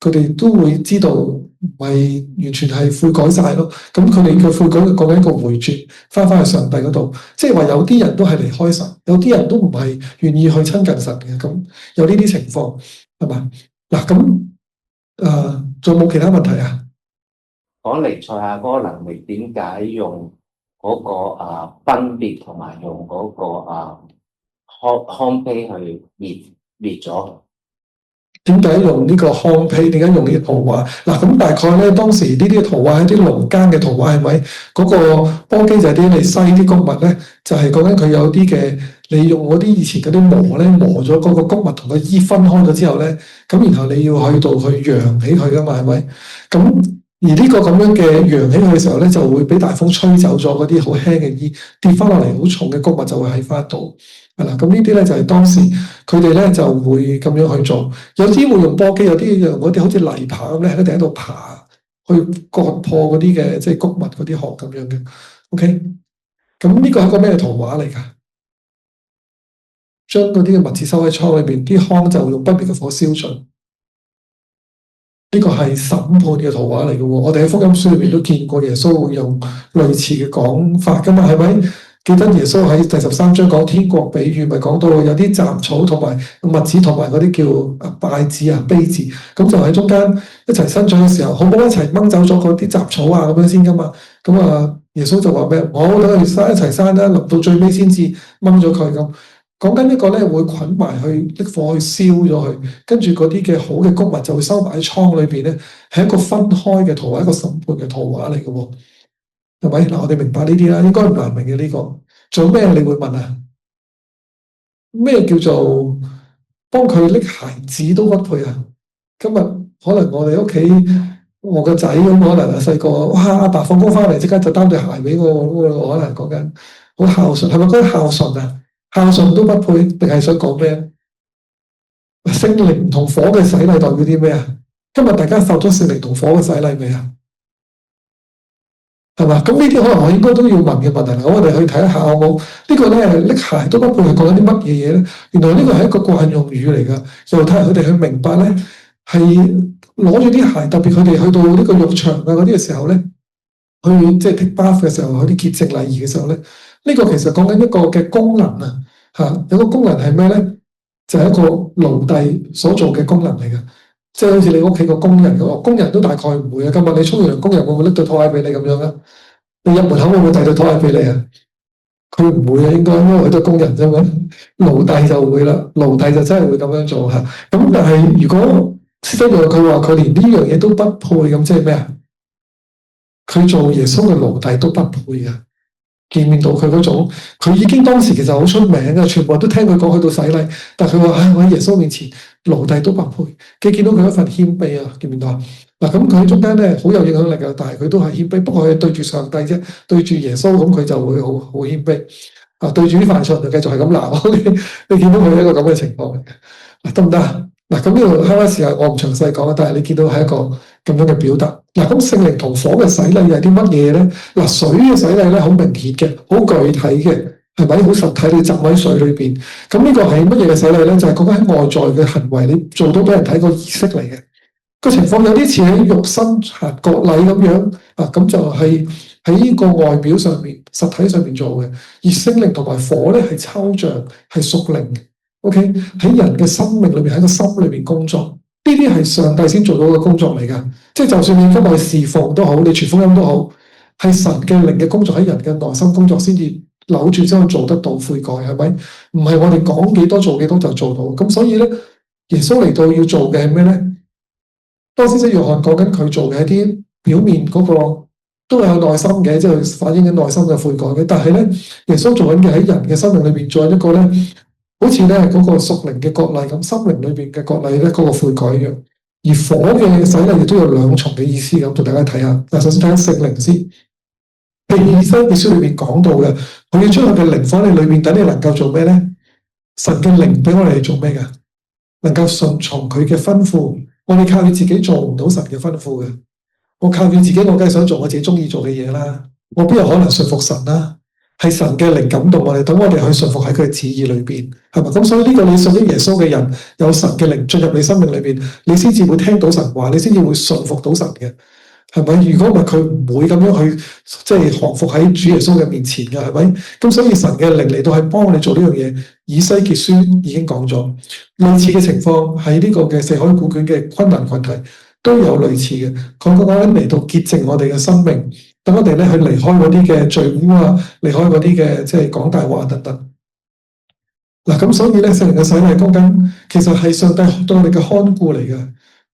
佢哋都會知道，唔係完全係悔改晒咯。咁佢哋嘅悔改講緊一個回轉，翻去上帝嗰度。即係話有啲人都係離開神，有啲人都唔係願意去親近神嘅。咁有呢啲情況係嘛？嗱咁仲有冇其他問題啊？講彌賽亞嗰個能力點解用嗰個分別同埋用嗰個糠秕去滅咗？點解用呢個糠秕？點解用呢啲圖畫？嗱，咁大概咧，當時呢啲圖畫係啲農耕嘅圖畫，係咪？嗰個簸箕就係啲你篩啲穀物咧，就係講緊佢有啲嘅，你用嗰啲以前嗰啲磨咧，磨咗嗰個穀物同個衣分開咗之後咧，咁然後你要去到去揚起佢噶嘛，係咪？咁而呢個咁樣嘅揚起佢嘅時候咧，就會俾大風吹走咗嗰啲好輕嘅衣，跌翻落嚟好重嘅穀物就會喺翻度。係啦，咁呢啲咧就係當時佢哋咧就會咁樣去做，有啲會用簸箕，有啲用嗰啲好似泥耙咁咧，喺度喺度爬去割破嗰啲嘅即係穀物嗰啲殼咁樣嘅。OK，咁呢個係一個咩圖畫嚟㗎？將嗰啲嘅麥子收喺倉裏邊，啲糠就用不滅嘅火燒盡。呢個係審判嘅圖畫嚟嘅喎，我哋喺福音書裏邊都見過耶穌會用類似嘅講法㗎嘛，係咪？記得耶穌喺第13章講天國比喻，咪講到有啲雜草同埋麥子同埋嗰啲叫稗子啊、稗子，咁就喺中間一齊生長嘅時候，好唔好一齊掹走咗嗰啲雜草啊咁樣先㗎嘛？咁耶穌就話咩？我等佢一齊生啦，臨到最尾先至掹咗佢咁。講緊呢個咧會捆埋去拎火去燒咗佢，跟住嗰啲嘅好嘅穀物就會收埋喺倉裏邊咧，係一個分開嘅圖畫，一個審判嘅圖畫嚟嘅喎，係咪？嗱，我哋明白呢啲啦，應該唔難明嘅呢個。仲有咩你會問啊？咩叫做幫佢拎孩子都不配啊？今日可能我哋屋企我個仔咁，可能細個哇阿爸放工翻嚟即刻就擔對鞋俾我，可能講緊好孝順，係咪嗰啲孝順啊？孝順都不配，定係想講咩？聖靈同火嘅洗禮代表啲咩啊？今日大家受咗聖靈同火嘅洗禮未啊？係嘛？咁呢啲可能我應該都要問嘅問題啦。我哋去睇下好冇？呢個咧拎鞋都不配係講緊啲乜嘢嘢咧？原來呢個係一個慣用語嚟㗎。猶太人佢哋去明白咧，係攞住啲鞋，特別佢哋去到呢個浴場啊嗰啲嘅時候咧，去即係 take bath 嘅時候，去啲潔淨禮儀嘅時候咧。呢個其實講緊一個嘅功能啊，有個功能係咩咧？就係一個奴隸所做嘅功能嚟嘅。即係好似你屋企個工人咁，工人都大概唔會啊。今日你沖完涼，工人會唔會拎對拖鞋俾你咁樣啊？你入門口會唔會遞對拖鞋俾你啊？佢唔會啊，應該因為佢都係工人啫嘛。奴隸就會啦，奴隸就真係會咁樣做嚇。咁但係如果施洗約翰佢話佢連呢樣嘢都不配，咁即係咩啊？佢做耶穌嘅奴隸都不配啊！見面到佢嗰種，佢已經當時其實好出名嘅，全部人都聽佢講去到洗禮。但係佢話：唉，我喺耶穌面前，奴隸都不配。佢見到佢一份謙卑啊，見唔見到啊？嗱，咁佢喺中間咧好有影響力嘅，但係佢都係謙卑。不過佢對住上帝啫，對住耶穌咁佢就會好謙卑。啊，對住啲犯錯就繼續係咁鬧。你見到佢係一個咁嘅情況嚟嘅，得唔得？嗱，咁呢度慳翻時間，我唔詳細講啊。但係你見到係一個咁樣嘅表達。嗱，咁聖靈同火嘅洗禮係啲乜嘢咧？嗱，水嘅洗禮咧好明顯嘅，好具體嘅，係咪？好實體，你浸喺水裏邊。咁呢個係乜嘢嘅洗禮咧？就係講緊喺外在嘅行為，你做到俾人睇個儀式嚟嘅。個情況有啲似喺肉身割禮咁樣啊，咁就係喺呢個外表上面、實體上面做嘅。而聖靈同埋火咧係抽象、係屬靈嘅。OK， 喺人嘅生命裏面，喺個心裏面工作，呢啲係上帝先做到嘅工作嚟㗎。即係就算你今日侍奉都好，你傳福音都好，係神嘅靈嘅工作喺人嘅內心工作先至扭轉先做得到悔改，係咪？唔係我哋講幾多做幾多就做到。咁所以咧，耶穌嚟到要做嘅係咩咧？當施洗約翰講緊佢做嘅一啲表面嗰個都有內心嘅，即係反映緊內心嘅悔改嘅。但係咧，耶穌做緊嘅喺人嘅生命裏邊做一個咧。好似咧嗰個屬靈嘅割禮咁，心靈裏邊嘅割禮咧嗰個悔改一樣。而火嘅洗禮亦都有兩重嘅意思咁，同大家睇下。嗱，首先睇下聖靈先。喺以西結書裏邊講到嘅，佢要將佢嘅靈放喺你裏邊，等你能夠做咩咧？神嘅靈俾我哋做咩噶？能夠順從佢嘅吩咐。我哋靠你自己做唔到神嘅吩咐嘅。我靠你自己，我梗係想做我自己中意做嘅嘢啦。我邊有可能順服神啦？係神嘅靈感動我哋，等我哋去順服喺佢嘅旨意裏邊，係咪？咁所以呢個你信咗耶穌嘅人，有神嘅靈進入你生命裏邊，你先至會聽到神話，你先至會順服到神嘅，係咪？如果唔係，佢唔會咁樣去即係降服喺主耶穌嘅面前嘅，係咪？咁所以神嘅靈嚟到係幫我哋做呢樣嘢。以西結書已經講咗類似嘅情況，喺呢個嘅四海古卷嘅昆蘭群體都有類似嘅，佢講緊嚟到潔淨我哋嘅生命。等我哋咧去離開嗰啲嘅罪污啊，離開嗰啲嘅即係講大話等等。嗱，咁所以咧聖靈嘅洗禮講緊，其實係上帝對我哋嘅看顧嚟嘅。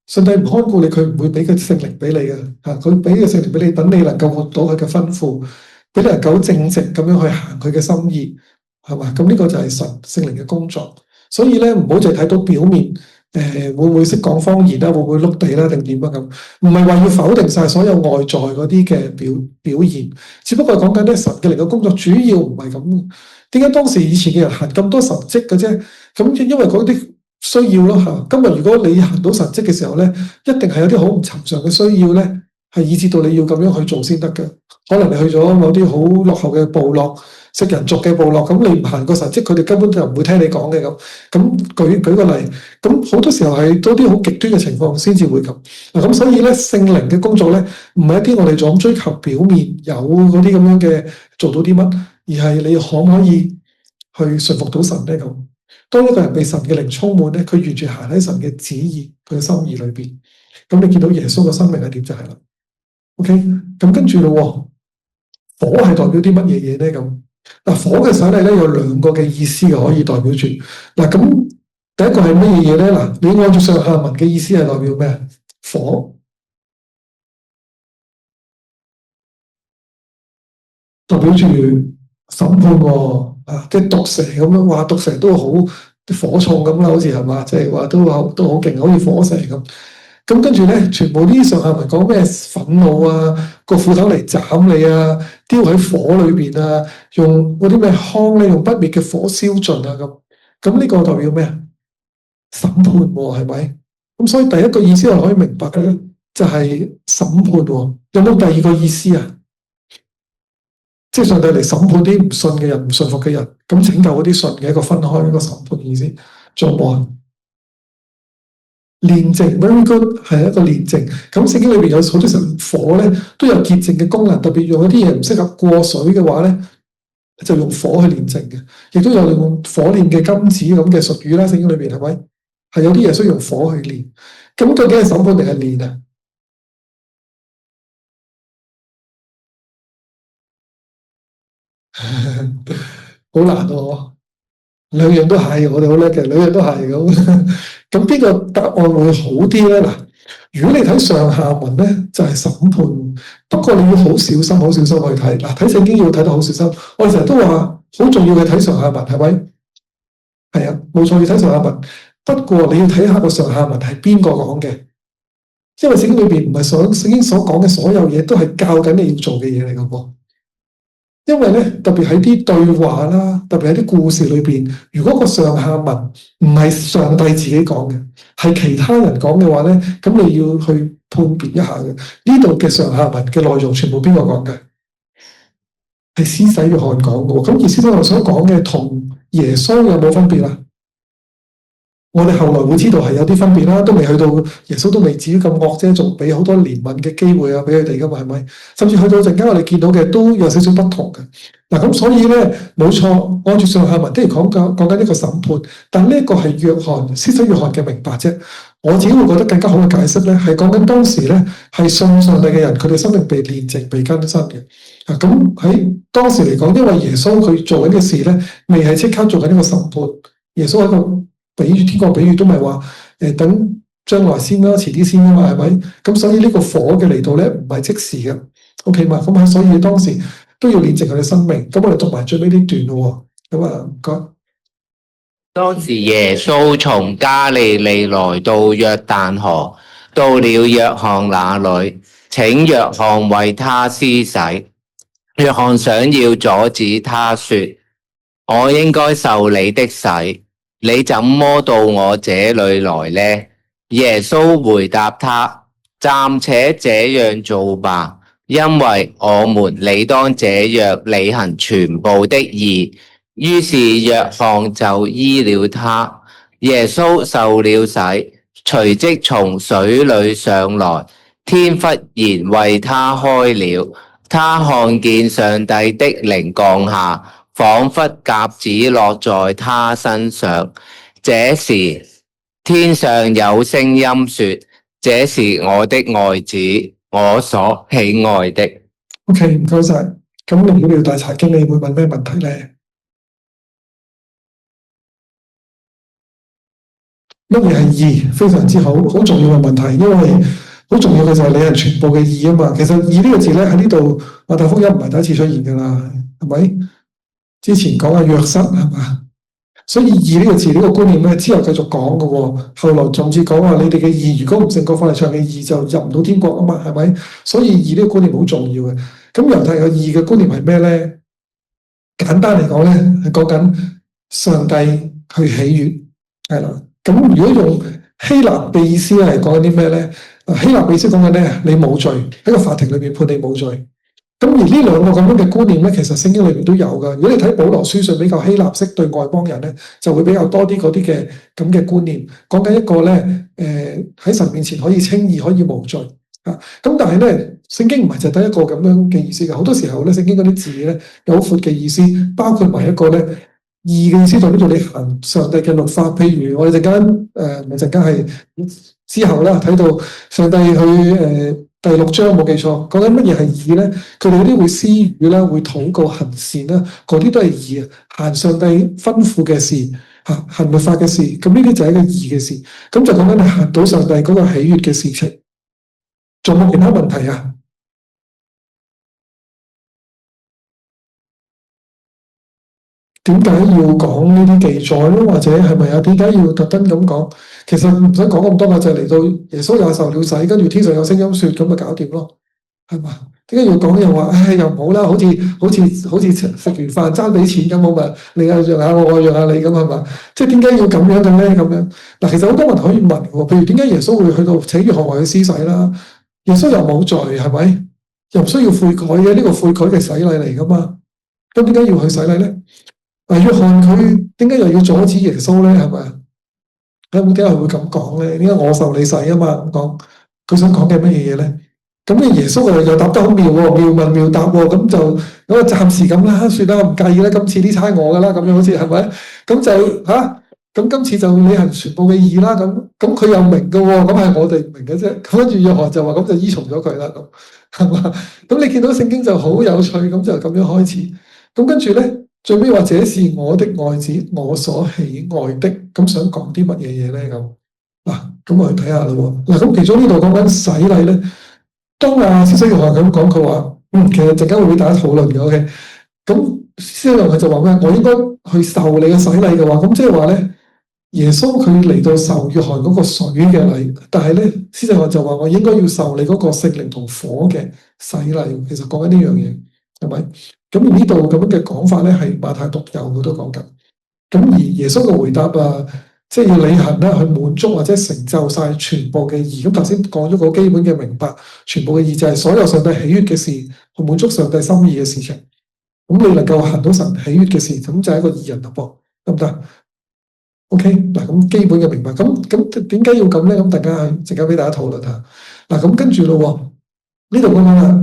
上帝唔看顧你，佢唔會俾個聖靈俾你嘅。嚇，佢俾個聖靈俾你，等你能夠活到佢嘅吩咐，俾你能夠正直咁樣去行佢嘅心意，係嘛？咁呢個就係神聖靈嘅工作。所以咧唔好淨係睇到表面。會唔會識講方言啦？會唔會碌地啦？定點啊咁？唔係話要否定晒所有外在嗰啲嘅表現，只不過講緊咧神嘅靈嘅工作主要唔係咁。點解當時以前嘅人行咁多神蹟嘅啫？咁因為嗰啲需要咯嚇。今日如果你行到神蹟嘅時候咧，一定係有啲好唔尋常嘅需要咧，係以致到你要咁樣去做先得嘅。可能你去咗某啲好落後嘅部落。食人族嘅部落，咁你唔行個神蹟，佢哋根本就唔會聽你講嘅咁。咁舉個例，咁好多時候係多啲好極端嘅情況先至會咁。咁所以咧，聖靈嘅工作咧，唔係一啲我哋就咁追求表面有嗰啲咁樣嘅做到啲乜，而係你可唔可以去順服到神咧咁？當一個人被神嘅靈充滿咧，佢完全行喺神嘅旨意、佢嘅心意裏邊。咁你見到耶穌嘅生命係點就係啦。OK，咁跟住咯，火係代表啲乜嘢嘢咧咁？嗱，火嘅洗禮咧有兩個嘅意思嘅，可以代表住。嗱，咁第一個係乜嘢嘢咧？嗱，你按照上下文嘅意思係代表咩？火代表住審判喎，即係毒蛇咁樣，話毒蛇都好啲火重咁啦，好似係嘛？即係話都好勁，好似火蛇咁。咁跟住咧，全部啲上下文講咩憤怒啊，個斧頭嚟斬你啊，丟喺火裏邊啊，用嗰啲咩糠咧，用不滅嘅火燒盡啊咁。咁呢個代表咩啊？審判喎，係咪？咁所以第一個意思我可以明白嘅咧，就係審判喎。有冇第二個意思啊？即係上帝嚟審判啲唔信嘅人、唔信服嘅人，咁拯救嗰啲信嘅一個分開一個審判嘅意思，仲有冇啊？煉淨 very good 係一個煉淨。咁聖經裏邊有好多時候火咧都有潔淨嘅功能，特別用一啲嘢唔適合過水嘅話咧，就用火去煉淨嘅。亦都有用火煉嘅金子咁嘅術語啦，聖經裏邊係咪？係有啲嘢需要用火去煉。咁究竟係審判定係煉啊？好難喎，兩樣都係，我哋好叻嘅，兩樣都係咁。咁邊個答案會好啲咧？嗱，如果你睇上下文咧，就係審判。不過你要好小心，好小心去睇。嗱，睇聖經要睇得好小心。我哋成日都話好重要嘅睇上下文，係咪？係啊，冇錯，要睇上下文。不過你要睇下個上下文係邊個講嘅，因為聖經裏邊唔係聖經所講嘅所有嘢都係教緊你要做嘅嘢嚟嘅噃。因為咧，特別喺啲對話啦，特別喺啲故事裏邊，如果個上下文唔係上帝自己講嘅，係其他人講嘅話咧，咁你要去判別一下嘅。呢度嘅上下文嘅內容全部邊個講嘅？係施洗約翰講嘅。咁而施洗約翰所講嘅同耶穌有冇分別啊？我哋後來會知道係有啲分別啦，都未去到耶穌都未至於咁惡啫，仲俾好多憐憫嘅機會啊，俾佢哋噶嘛，係咪？甚至去到陣間我哋見到嘅都有少少不同嘅。嗱，咁所以咧，冇錯，按住上下文，的確講緊一個審判，但呢一個係施洗約翰嘅明白啫。我自己會覺得更加好嘅解釋咧，係講緊當時咧係信上帝嘅人，佢哋生命被煉淨、被更新嘅。咁喺當時嚟講，因為耶穌佢做緊嘅事咧，未係即刻做緊呢個審判。耶穌喺個比喻天國比喻都咪話等將來先啦，遲啲先啊嘛，係咪？咁所以呢個火嘅嚟到咧，唔係即時嘅 ，OK 嘛？咁所以當時都要煉淨佢嘅生命。咁我哋讀埋最尾呢段咯。咁啊，唔該。當時耶穌從加利利來到約旦河，到了約翰那裏，請約翰為他施洗。約翰想要阻止他，說：我應該受你的洗，你怎麼到我這裏來呢？耶穌回答他：暫且這樣做吧，因為我們理當這樣履行全部的義。於是約翰就醫了他。耶穌受了洗，隨即從水裏上來，天忽然為他開了，他看見上帝的靈降下，仿佛鴿子落在他身上。這時天上有聲音說：這是我的愛子，我所喜愛的。OK， 唔該晒。咁如果你要大查經，你會問咩問題咧？乜嘢係義？非常之好，好重要嘅問題，因為好重要嘅就係履行全部嘅義啊嘛。其實義呢個字咧喺呢度馬太福音唔係第一次出現噶啦，係咪？之前講約瑟係嘛，所以義呢個字呢個觀念咧之後繼續講嘅喎。後來甚至講話你哋嘅義如果唔勝過法利賽人嘅義就入唔到天國啊嘛，係咪？所以義呢個觀念好重要嘅。咁猶太嘅義嘅觀念係咩咧？簡單嚟講咧係講緊上帝去喜悅，係啦。咁如果用希臘嘅意思係講緊啲咩咧？希臘嘅意思講緊咧，你冇罪，喺個法庭裏邊判你冇罪。咁而呢兩個咁樣嘅觀念咧，其實聖經裏邊都有噶。如果你睇保羅書信比較希臘式對外邦人咧，就會比較多啲嗰啲嘅咁嘅觀念，講緊一個咧喺神面前可以稱義，可以無罪啊。咁但係咧，聖經唔係就得一個咁樣嘅意思嘅，好多時候咧，聖經嗰啲字咧有好闊嘅意思，包括埋一個咧。義嘅意思就呢度你行上帝嘅律法，譬如我哋陣間係之後啦，睇到上帝去第6章冇記錯，講緊乜嘢係義咧？佢哋嗰啲會施予啦，會禱告行善啦，嗰啲都係義啊，行上帝吩咐嘅事嚇，行律法嘅事，咁呢啲就係一個義嘅事，咁就講緊你行到上帝嗰個喜悅嘅事情。仲有冇其他問題啊？點解要講呢啲記載咧？或者係咪啊？點解要特登咁講？其實唔使講咁多嘅，就係嚟到耶穌也受了洗，跟住天上有聲音說，咁咪搞掂咯，係嘛？點解要講又話？唉，又唔好啦，好似食完飯爭你錢咁，我咪你又讓下我讓下你咁係嘛？即係點解要咁樣嘅咧？咁樣嗱，其實好多人可以問喎，譬如點解耶穌會去到請約翰為佢施洗啦？耶穌又冇罪係咪？又唔需要悔改嘅，呢個悔改嘅洗禮嚟噶嘛？咁點解要去洗禮咧？約翰佢點解又要阻止耶穌咧？係咪？咁點解會咁講咧？點解我受你洗啊嘛？咁講，佢想講嘅乜嘢咧？咁耶穌又答得好妙喎，妙問妙答喎，咁就咁啊，暫時咁啦，算啦，唔介意啦，今次呢餐我噶啦，咁樣好似係咪？咁就咁今次就履行全部嘅義啦。咁佢又明嘅喎，咁係我哋唔明嘅啫。咁跟住約翰就話咁就依從咗佢啦，咁係嘛？咁你見到聖經就好有趣，咁就咁樣開始。咁跟住咧，最尾話這是我的愛子，我所喜愛的。咁想講啲乜嘢嘢咧？咁我去睇下啦喎。咁其中呢度講緊洗禮咧，當施洗約翰咁講，佢話其實陣間會俾大家討論嘅。OK，咁施洗約翰就話咩？我應該去受你嘅洗禮嘅話，咁即係話咧，耶穌佢嚟到受約翰嗰個水嘅禮，但係咧施洗約翰就話我應該要受你嗰個聖靈同火嘅洗禮。其實講緊呢樣嘢係咪？咁而呢度咁樣嘅講法咧，係馬太獨有佢都講緊。咁而耶穌嘅回答即係要履行啦，去滿足或者成就晒全部嘅義。咁頭先講咗個基本嘅明白，全部嘅義就係所有上帝喜悅嘅事，去滿足上帝心意嘅事情。咁你能夠行到神喜悅嘅事，咁就係一個義人咯噃，得唔得 ？OK， 咁基本嘅明白。咁點解要咁咧？咁大家陣間俾大家討論下。咁跟住咯，呢度講緊啦。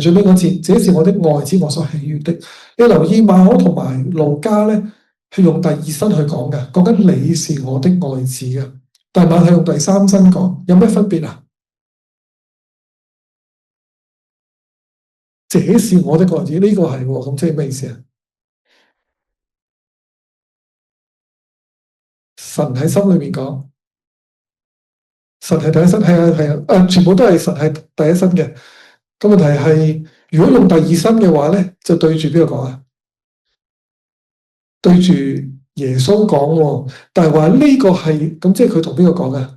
最尾嗰節，這是我的愛子，我所喜悅的。你留意馬可同埋路加咧，係用第二身去講嘅，講緊你是我的愛子嘅。但係馬太用第三身講，有咩分別啊？這是我的愛子，呢個係咁，即係咩意思啊？神喺心裏面講，神係第一身，係啊，全部都係神係第一身嘅。咁問題係，如果用第二身嘅話咧，就對住邊個講啊？對住耶穌講，但係話呢個係咁，即係佢同邊個講啊？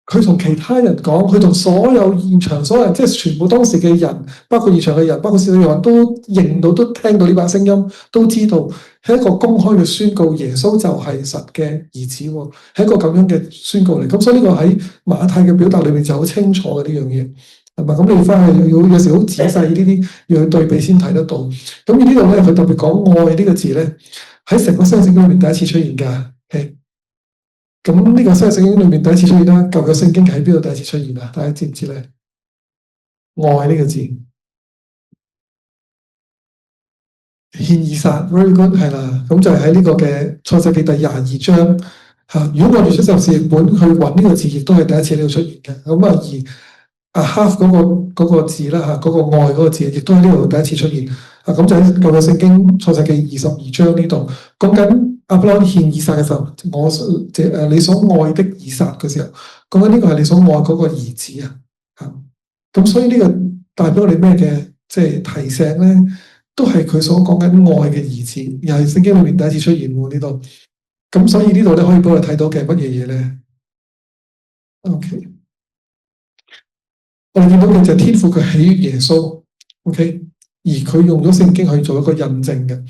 佢同其他人講，佢同所有現場所有人，即係全部當時嘅人，包括現場嘅人，包括施洗約翰都認到，都聽到呢把聲音，都知道係一個公開嘅宣告，耶穌就係神嘅兒子，係一個咁樣嘅宣告嚟。咁所以呢個喺馬太嘅表達裏面就好清楚嘅呢樣嘢。係咪？咁你翻去要有時好仔細呢啲，要去對比先睇得到。咁而呢度咧，佢特別講愛呢個字咧，喺成個新約聖經裏面第一次出現噶。咁呢個新約聖經裏面第一次出現啦，舊約聖經喺邊度第一次出現啊？大家知唔知咧？愛呢個字，獻以撒 very good 係啦。咁就係喺呢個嘅創世記第22章嚇。如果我哋出十士譯本去揾呢個字，亦都係第一次呢度出現嘅。咁half 嗰個字啦嚇，嗰個愛嗰個字，亦都喺呢度第一次出現。咁就喺舊約聖經創世記22章呢度講緊亞伯拉罕獻以撒嘅時候，你所愛的以撒嘅時候，講緊呢個係你所愛嗰個兒子啊嚇。咁所以呢個代表我哋咩嘅即係提醒咧，都係佢所講緊愛嘅兒子，又係聖經裏面第一次出現喎呢度。咁所以呢度咧可以幫我哋睇到嘅乜嘢嘢咧 ？OK。我哋見到嘅就係天父佢喜悅耶穌 ，OK， 而佢用咗聖經去做一個印證嘅，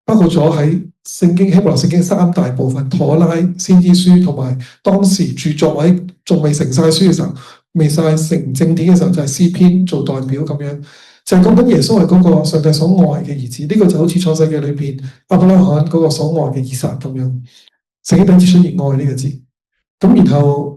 包括咗喺聖經希伯來聖經三大部分，妥拉、先知書同埋當時著作或者仲未成晒書嘅時候，未晒成正典嘅時候，就係詩篇做代表咁樣，就係講緊耶穌係嗰個上帝所愛嘅兒子。呢個就好似創世記裏邊亞伯拉罕嗰個所愛嘅以撒咁樣，聖經第一次出現愛呢個字，咁然後。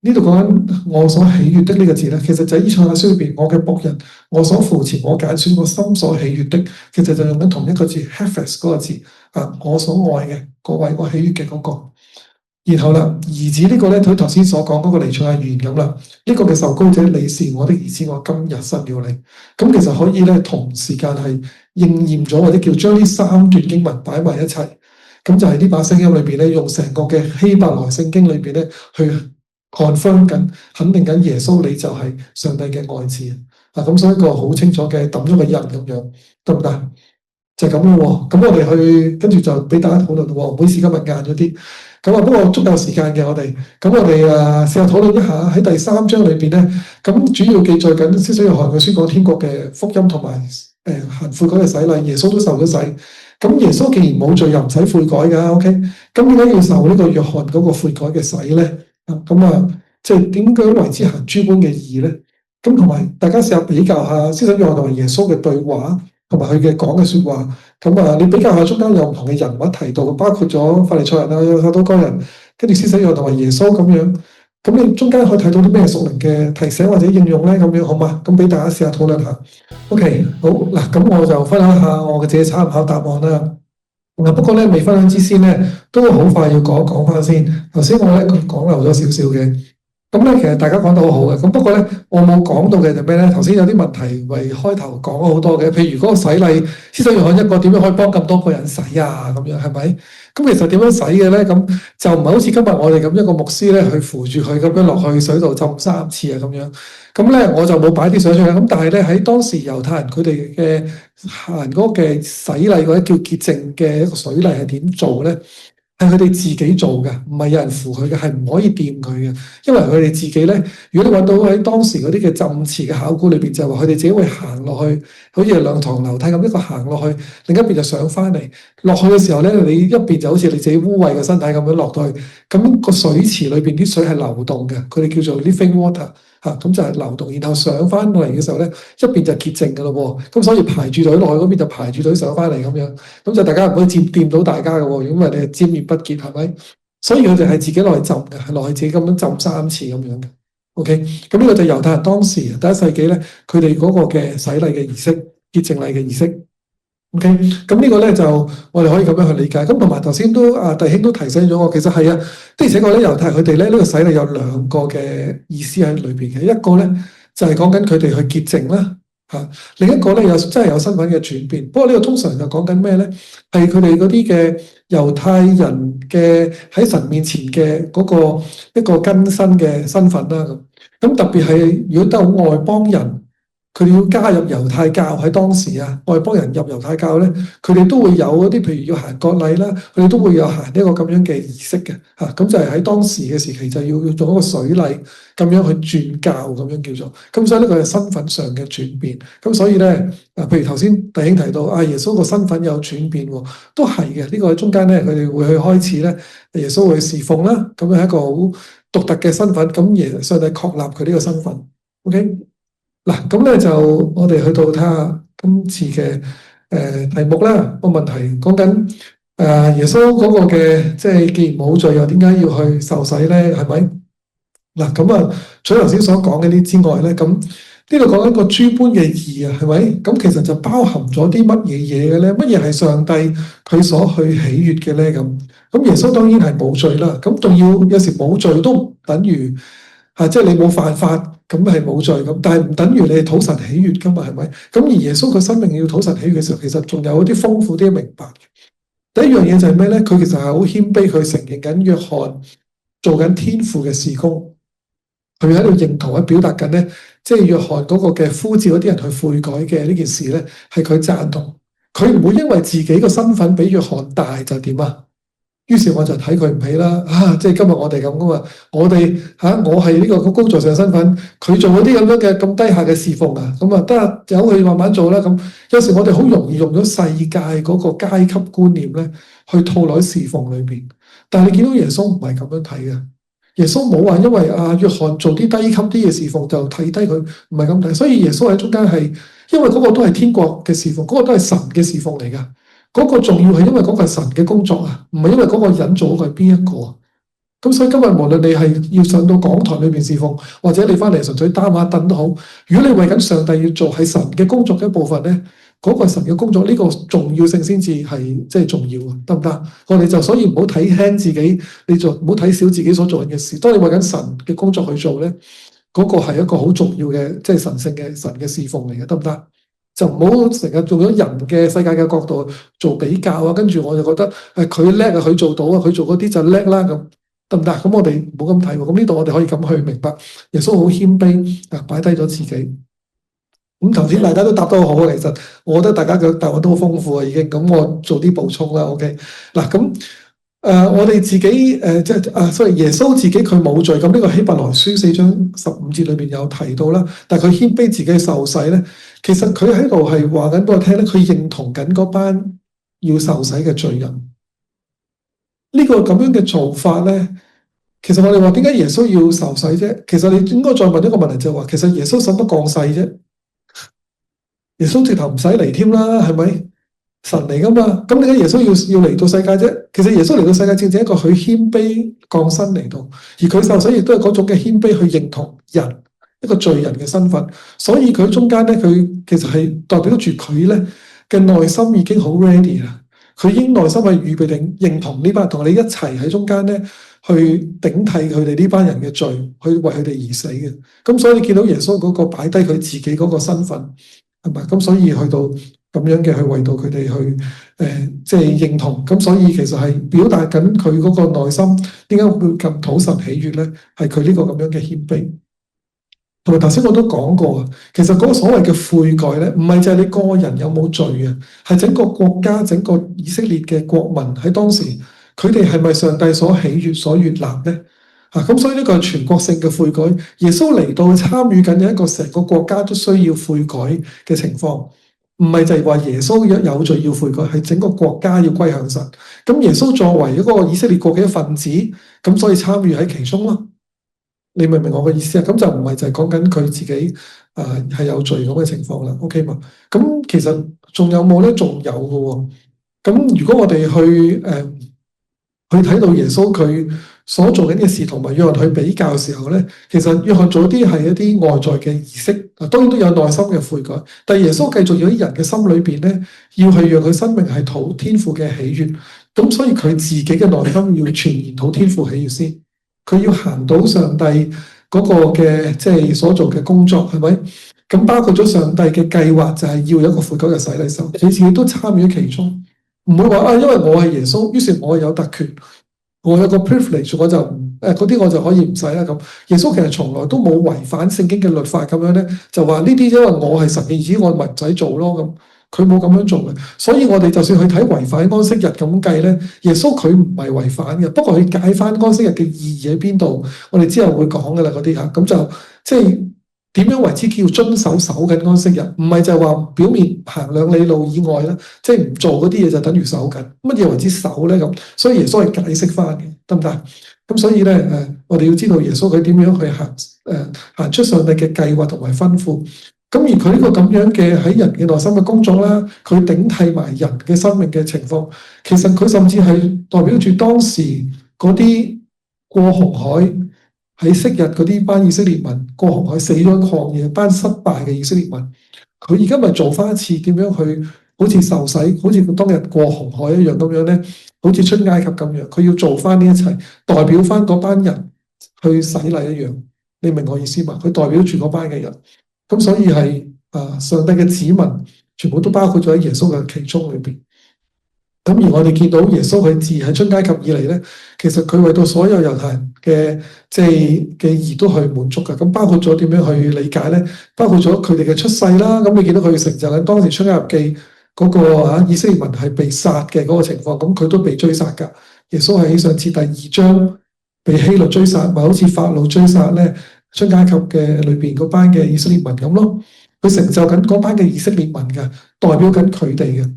呢度講緊我所喜悅的呢個字咧，其實就喺以賽亞書裏邊，我嘅僕人，我所扶持，我揀選，我心所喜悅的，其實就用緊同一個字 ，Hephes 嗰個字啊，我所愛嘅嗰位，我喜悅嘅嗰個。然後啦，兒子呢個咧，佢頭先所講嗰個彌賽亞預言咁啦，呢個嘅受膏者，你是我的兒子，我今日生了你。咁其實可以咧，同時間係應驗咗，或者叫將呢三段經文擺埋一齊。咁就係呢把聲音裏邊咧，用成個嘅希伯來聖經裏邊咧去。confirm 緊，肯定緊耶穌你就係上帝嘅愛子啊！咁所以一個好清楚嘅抌咗個印咁樣，得唔得？就係咁咯。咁我哋去跟住就俾大家討論咯。唔好意思，今日晏咗啲。咁啊，不過足夠時間嘅我哋。咁我哋試下討論一下喺第3章裏邊咧。咁主要記載緊施洗約翰佢宣講天國嘅福音同埋行悔改嘅洗禮，耶穌都受咗洗。咁耶穌既然冇罪又唔使悔改㗎，OK？咁點解要受呢個約翰嗰個悔改嘅洗咧？即係點解為之行諸般嘅義咧？咁同埋大家試下比較下施洗約翰同埋耶穌嘅對話，同埋佢嘅講嘅說話。咁你比較下中間有唔同嘅人物提到，包括咗法利賽人啊、撒都該人，跟住施洗約翰同埋耶穌咁樣。咁你中間可以睇到啲咩屬靈嘅提醒或者應用咧？咁樣好嘛？咁俾大家試下討論下。OK， 好嗱，咁我就分享下我嘅自己參考答案啦。不過咧，未分享之先咧，都好快要講翻先。頭先我咧講漏咗少少嘅。咁咧，其實大家講得好好嘅。咁不過咧，我冇講到嘅就咩咧？頭先有啲問題為開頭講咗好多嘅，譬如嗰個洗禮，施洗約翰一個點樣可以幫咁多個人洗啊？咁樣係咪？咁其實點樣洗嘅咧？咁就唔係好似今日我哋咁一個牧師咧去扶住佢咁樣落去水度浸3次啊咁樣。咁咧我就冇擺啲相出嚟。咁但係咧喺當時猶太人佢哋嘅行嗰個嘅洗禮或者叫潔淨嘅一個水禮係點做咧？係佢哋自己做嘅，唔係有人扶佢嘅，係唔可以掂佢嘅。因為佢哋自己咧，如果你揾到喺當時嗰啲嘅浸池嘅考古裏邊，就係話佢哋自己會行落去，好似兩堂樓梯咁，一個行落去，另一邊就上翻嚟。落去嘅時候咧，你一邊就好似你自己污穢嘅身體咁樣落到去，咁個水池裏邊啲水係流動嘅，佢哋叫做 living water。咁就係流動，然後上翻嚟嘅時候咧，一邊就潔淨嘅咯喎，咁所以排住隊落去嗰邊就排住隊上翻嚟咁樣，咁就大家唔可以掂到大家嘅喎，因為你係沾染不潔係咪？所以佢哋係自己落去浸嘅，係落去自己咁樣浸3次咁樣嘅。OK，咁呢個就猶太人當時第1世紀咧，佢哋嗰個嘅洗禮嘅儀式、潔淨禮嘅儀式。OK，咁呢個咧就我哋可以咁樣去理解。咁同埋頭先都弟兄都提醒咗我，其實係啊，的而且確咧猶太佢哋咧呢個洗禮有2個嘅意思喺裏邊嘅。一個咧就係講緊佢哋去潔淨啦，另一個咧真係有身份嘅轉變。不過呢個通常就講緊咩咧？係佢哋嗰啲嘅猶太人嘅喺神面前嘅嗰個一個更新嘅身份啦。咁特別係如果都有外邦人。佢哋要加入猶太教喺當時啊，外邦人入猶太教咧，佢哋都會有嗰啲，譬如要行割禮啦，佢哋都會有行呢個咁樣嘅儀式嘅嚇，咁就係喺當時嘅時期就要做一個水禮咁樣去轉教咁樣叫做，咁所以呢個係身份上嘅轉變，咁所以咧譬如頭先弟兄提到耶穌個身份有轉變喎，都係嘅，呢個喺中間咧佢哋會去開始咧，耶穌會侍奉啦，咁樣係一個好獨特嘅身份，咁上帝確立佢呢個身份 ，OK。嗱，咁咧就我哋去到睇下今次嘅題目啦。個問題講緊耶穌嗰個嘅，即係既然冇罪，又點解要去受洗咧？係咪？嗱，咁啊，除咗頭先所講嘅啲之外咧，咁呢度講緊個諸般嘅義啊，係咪？咁其實就包含咗啲乜嘢嘢嘅咧？乜嘢係上帝佢所去喜悅嘅咧？咁耶穌當然係冇罪啦。咁仲要有時冇罪都唔等於即係你冇犯法。咁係冇罪咁，但係唔等於你係討神喜悅噶嘛，係咪？咁而耶穌佢生命要討神喜悅嘅時候，其實仲有一啲豐富啲嘅明白。第一樣嘢就係咩咧？佢其實係好謙卑，佢承認緊約翰做緊天父嘅事工，佢喺度認同喺表達緊咧，即係約翰嗰個嘅呼召嗰啲人去悔改嘅呢件事咧，係佢贊同。佢唔會因為自己個身份比約翰大就點啊？於是我就睇佢唔起啦，即係今日我哋咁噶嘛，我哋我係呢個高在上身份，佢做嗰啲咁樣嘅咁低下嘅侍奉啊，咁啊得啊，由佢慢慢做啦。咁有時我哋好容易用咗世界嗰個階級觀念咧，去套落侍奉裏邊。但係你見到耶穌唔係咁樣睇嘅，耶穌冇話因為約翰做啲低級啲嘅侍奉就睇低佢，唔係咁睇。所以耶穌喺中間係，因為嗰個都係天國嘅侍奉，嗰個都係神嘅侍奉嚟噶。嗰個重要係因為嗰個係神嘅工作啊，唔係因為嗰個人做嗰個係邊一個。咁所以今日無論你係要上到講台裏邊侍奉，或者你翻嚟純粹擔下凳都好，如果你為緊上帝要做係神嘅工作嘅一部分咧，嗰個係神嘅工作，呢個重要性先至係即係重要啊，得唔得？我哋就所以唔好睇輕自己，你就唔好睇小自己所做緊嘅事。當你為緊神嘅工作去做咧，嗰個係一個好重要嘅即係神聖嘅神嘅侍奉嚟嘅，得唔得？就唔好成日用咗人嘅世界嘅角度做比較啊，跟住我就覺得佢叻啊，佢做到啊，佢做嗰啲就叻啦，咁得唔得？咁我哋唔好咁睇喎。咁呢度我哋可以咁去明白，耶穌好謙卑啊，擺低咗自己。咁頭先大家都答得好好，其實我覺得大家嘅答案都好豐富啊，已經。咁我做啲補充啦 ，OK。嗱咁我哋自己即係所以耶穌自己佢冇罪。咁呢個希伯來書4章15節裏邊有提到啦，但係佢謙卑自己受洗咧。其實佢喺度係話緊俾我聽咧，佢認同緊嗰班要受洗嘅罪人。呢個咁樣嘅做法咧，其實我哋話點解耶穌要受洗啫？其實你應該再問一個問題就係話，其實耶穌使乜降世啫？耶穌直頭唔使嚟添啦，係咪？神嚟噶嘛？咁點解耶穌要嚟到世界啫？其實耶穌嚟到世界正正一個佢謙卑降生嚟到，而佢受洗亦都係嗰種嘅謙卑去認同人。一個罪人嘅身份，所以佢中間咧，佢其實係代表住佢咧嘅內心已經好 ready 啦。佢已經內心係預備定認同呢班人同你一齊喺中間咧，去頂替佢哋呢班人嘅罪，去為佢哋而死嘅。咁所以你見到耶穌嗰個擺低佢自己嗰個身份，係咪？咁所以去到咁樣嘅去為到佢哋去即係認同。咁所以其實係表達緊佢嗰個內心點解會咁討神喜悅咧？係佢呢個咁樣嘅謙卑。同埋頭先我都講過，其實嗰個所謂嘅悔改咧，唔係就係你個人有冇罪嘅，係整個國家、整個以色列嘅國民喺當時，佢哋係咪上帝所喜悅、所悅納咧？咁所以呢個係全國性嘅悔改。耶穌嚟到參與緊一個成個國家都需要悔改嘅情況，唔係就係話耶穌有罪要悔改，係整個國家要歸向神。咁耶穌作為一個以色列國嘅一份子，咁所以參與喺其中咯。你明唔明我嘅意思啊？咁就唔係就係講緊佢自己係有罪咁嘅情況啦。OK 嘛？咁其實仲有冇咧？仲有嘅喎。咁如果我哋去睇到耶穌佢所做緊嘅事，同埋約翰去比較嘅時候咧，其實約翰做啲係一啲外在嘅儀式，當然都有內心嘅悔改。但係耶穌繼續要喺人嘅心裏邊咧，要去讓佢生命係討天父嘅喜悅。咁所以佢自己嘅內心要全然討天父喜悅先。佢要行到上帝嗰個嘅即係所做嘅工作，係咪？咁包括咗上帝嘅計劃，就係要有一個悔改嘅洗禮手，你自己都參與其中，唔會話因為我係耶穌，於是我有特權，我有個 privilege， 我就嗰啲我就可以唔使啦咁。耶穌其實從來都冇違反聖經嘅律法咁樣咧，就話呢啲因為我係神嘅兒子，我咪唔使做咯咁。佢冇咁樣做嘅，所以我哋就算去睇違反安息日咁計咧，耶穌佢唔係違反嘅，不過佢解翻安息日嘅意義喺邊度，我哋之後會講噶啦嗰啲嚇，咁就即係點樣為之叫遵守緊安息日，唔係就係話表面行2里路以外啦，即係唔做嗰啲嘢就等於守緊，乜嘢為之守咧咁？所以耶穌係解釋翻嘅，得唔得？咁所以咧我哋要知道耶穌佢點樣去行出上帝嘅計劃同埋吩咐。咁而佢呢個咁樣嘅喺人嘅內心嘅工作啦，佢頂替埋人嘅生命嘅情況，其實佢甚至係代表住當時嗰啲過紅海喺昔日嗰啲班以色列民過紅海死咗曠野班失敗嘅以色列民，佢而家咪做翻一次點樣去好似受洗，好似當日過紅海一樣咁樣咧，好似出埃及咁樣，佢要做翻呢一切，代表翻嗰班人去洗禮一樣。你明我意思嘛？佢代表住嗰班嘅人。咁所以係上帝嘅子民，全部都包括咗喺耶穌嘅其中裏邊。咁而我哋見到耶穌佢自喺出埃及以嚟咧，其實佢為到所有猶太人嘅即係嘅義都去滿足嘅。咁包括咗點樣去理解咧？包括咗佢哋嘅出世啦。咁你見到佢成就緊當時出埃及記嗰個以色列民係被殺嘅嗰個情況，咁佢都被追殺㗎。耶穌喺上次第2章被希律追殺，咪好似法老追殺咧？出埃及嘅裏邊嗰班嘅以色列民咁咯，佢成就緊嗰班嘅以色列民嘅，代表緊佢哋嘅。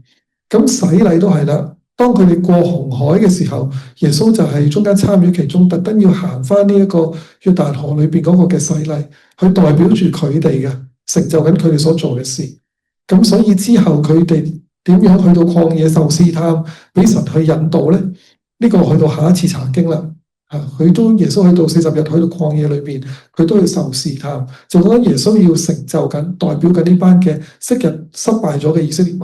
咁洗禮都係啦，當佢哋過紅海嘅時候，耶穌就係中間參與其中，特登要行翻呢一個約旦河裏邊嗰個嘅洗禮，去代表住佢哋嘅，成就緊佢哋所做嘅事。咁所以之後佢哋點樣去到曠野受試探，俾神去引導咧？呢個去到下一次查經啦。佢都耶穌去到40日去到曠野裏邊，佢都要受試探，就講耶穌要成就緊，代表緊呢班嘅昔日失敗咗嘅以色列民，